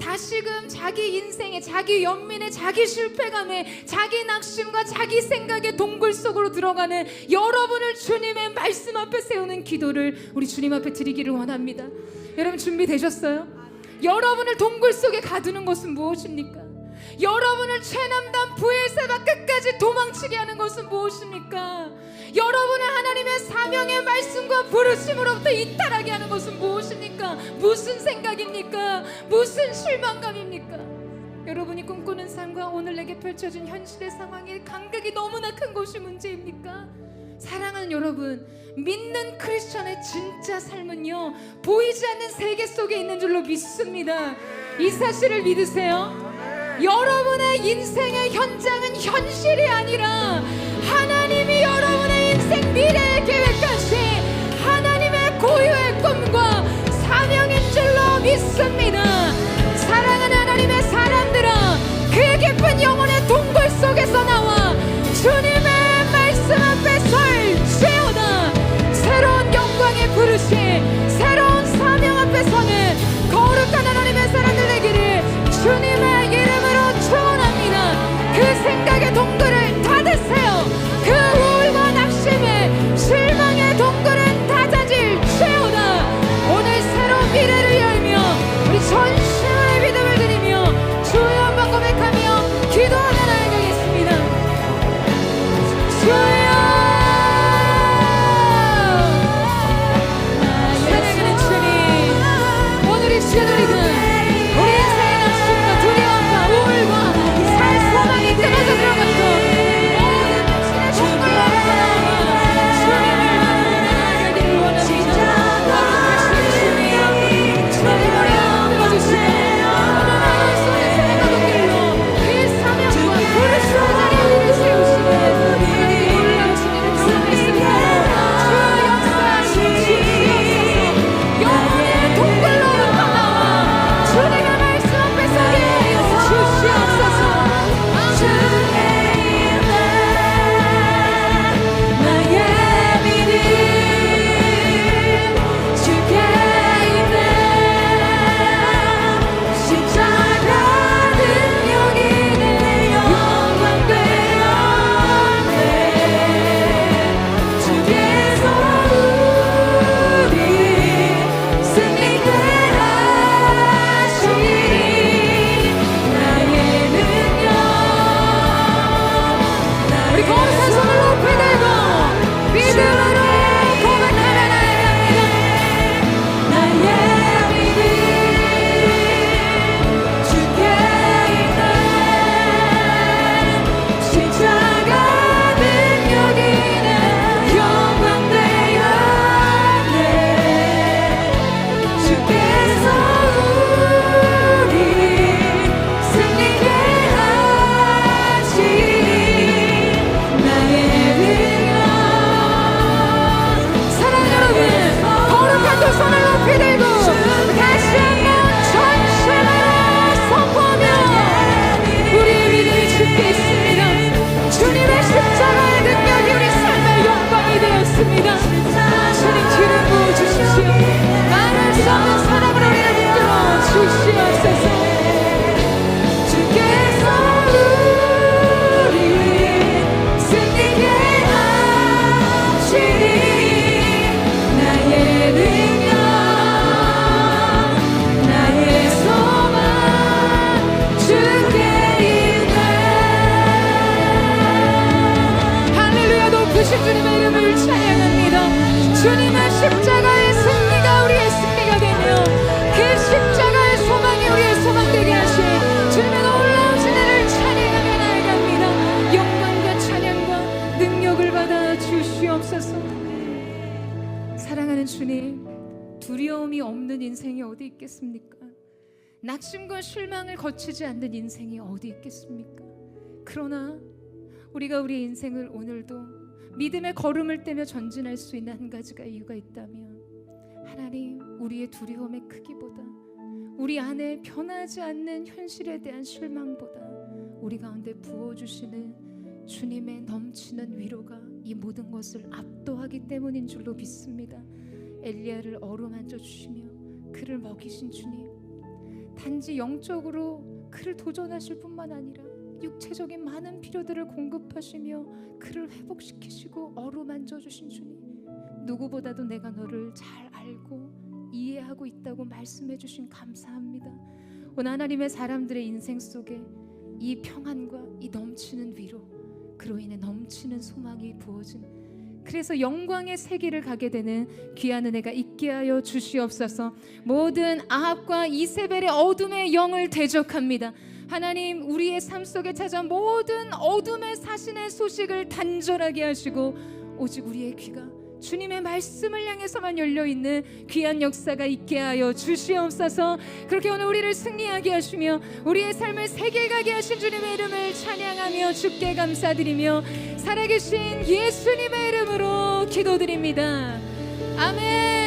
다시금 자기 인생에, 자기 연민에, 자기 실패감에, 자기 낙심과 자기 생각의 동굴 속으로 들어가는 여러분을 주님의 말씀 앞에 세우는 기도를 우리 주님 앞에 드리기를 원합니다. 여러분 준비되셨어요? 여러분을 동굴 속에 가두는 것은 무엇입니까? 여러분을 최남단 부엘세바 끝까지 도망치게 하는 것은 무엇입니까? 여러분을 하나님의 사명의 말씀과 부르심으로부터 이탈하게 하는 것은 무엇입니까? 무슨 생각입니까? 무슨 실망감입니까? 여러분이 꿈꾸는 삶과 오늘 내게 펼쳐진 현실의 상황의 간극이 너무나 큰 것이 문제입니까? 사랑하는 여러분, 믿는 크리스천의 진짜 삶은요, 보이지 않는 세계 속에 있는 줄로 믿습니다. 이 사실을 믿으세요? 여러분의 인생의 현장은 현실이 아니라 하나님이 여러분의 인생 미래의 계획까지 하나님의 고유의 꿈과 사명인 줄로 믿습니다. 사랑하는 하나님의 사람들아, 그 깊은 영혼의 동굴 속에서 나와 주님의 말씀 앞에 설지어다. 새로운 영광의 부르심, 새로운 사명 앞에 서는 거룩한 하나님의 사람들 되기를 주님의 이름으로 축원합니다. 그 생각의 동굴을 닫으세요. 그 우울과 낙심의 실망의 동굴은 닫아질지어다. 오늘 새로운 미래를 열며 우리 전심의 믿음을 드리며 주여 한번 고백하며 기도하며 나아가겠습니다. 주여, 사랑하는 주님, 오늘 이 시간 우리가 우리 인생의 낙심과 두려움과 우울과 살 소망이 끊어져 들어갔던 모든 당신의 동굴로 나와 주님을 만나기를 원합니다. 거룩하신 주님, 주님 우리 들어주시고 오늘 하루 속의 생각의 길로 그 사명과 부르심의 자리에 우리를 세우시고 하나님의 놀라우신 일을 경험했습니다. 주 역사하시옵소서. 영혼의 동굴로 나와 주님의 말씀 앞에 서게 하여 주시옵소서. 나의 믿음 주께 있네. 십자가 능력이 내 영광 되었네. 주께서 우리 승리케 하시니 나의 능력. 우리 거룩한 손을 높이 들고 믿음으로 고백하며 나아갑니다. 나의 믿음 주께 있네. 십자가 능력이 내 영광 되었네. 주께서 우리 승리케 하시니 나의 능력. 사랑하는 여러분, 거룩한 두 손을 높이 들고 다시 한번 전심으로 선포하며 우리의 믿음이 주께 있습니다. 주님의 십자가의 능력이 우리 삶의 영광이 되었습니다. 주님 기름 부어주십시오. 말할 수 없는 사랑으로 우리를 이끌어 주시옵소서. 주께서 우리 승리케 하시니 나의 능력, 나의 소망 주께 있네. 할렐루야. 높으신 주님의 이름을 찬양합니다. 주님의 십자가의 승리가 우리의 승리가 되며 그 십자가의 소망이 우리의 소망 되게 하신 주님의 놀라우신 일을 찬양하며 나아갑니다. 영광과 찬양과 능력을 받아 주시옵소서. 사랑하는 주님, 두려움이 없는 인생이 어디 있겠습니까? 낙심과 실망을 거치지 않는 인생이 어디 있겠습니까? 그러나 우리가 우리의 인생을 오늘도 믿음의 걸음을 떼며 전진할 수 있는 한 가지가 이유가 있다면, 하나님, 우리의 두려움의 크기보다 우리 안에 변하지 않는 현실에 대한 실망보다 우리 가운데 부어주시는 주님의 넘치는 위로가 이 모든 것을 압도하기 때문인 줄로 믿습니다. 엘리야를 어루만져 주시며 그를 먹이신 주님, 단지 영적으로 그를 도전하실 뿐만 아니라 육체적인 많은 필요들을 공급하시며 그를 회복시키시고 어루만져 주신 주님, 누구보다도 내가 너를 잘 알고 이해하고 있다고 말씀해 주신 감사합니다. 오늘 하나님의 사람들의 인생 속에 이 평안과 이 넘치는 위로, 그로 인해 넘치는 소망이 부어진 그래서 영광의 세계를 가게 되는 귀한 은혜가 있게 하여 주시옵소서. 모든 아합과 이세벨의 어둠의 영을 대적합니다. 하나님, 우리의 삶 속에 찾아온 모든 어둠의 사신의 소식을 단절하게 하시고 오직 우리의 귀가 주님의 말씀을 향해서만 열려있는 귀한 역사가 있게 하여 주시옵소서. 그렇게 오늘 우리를 승리하게 하시며 우리의 삶을 세계 가게 하신 주님의 이름을 찬양하며 주께 감사드리며 살아계신 예수님의 이름으로 기도드립니다. 아멘.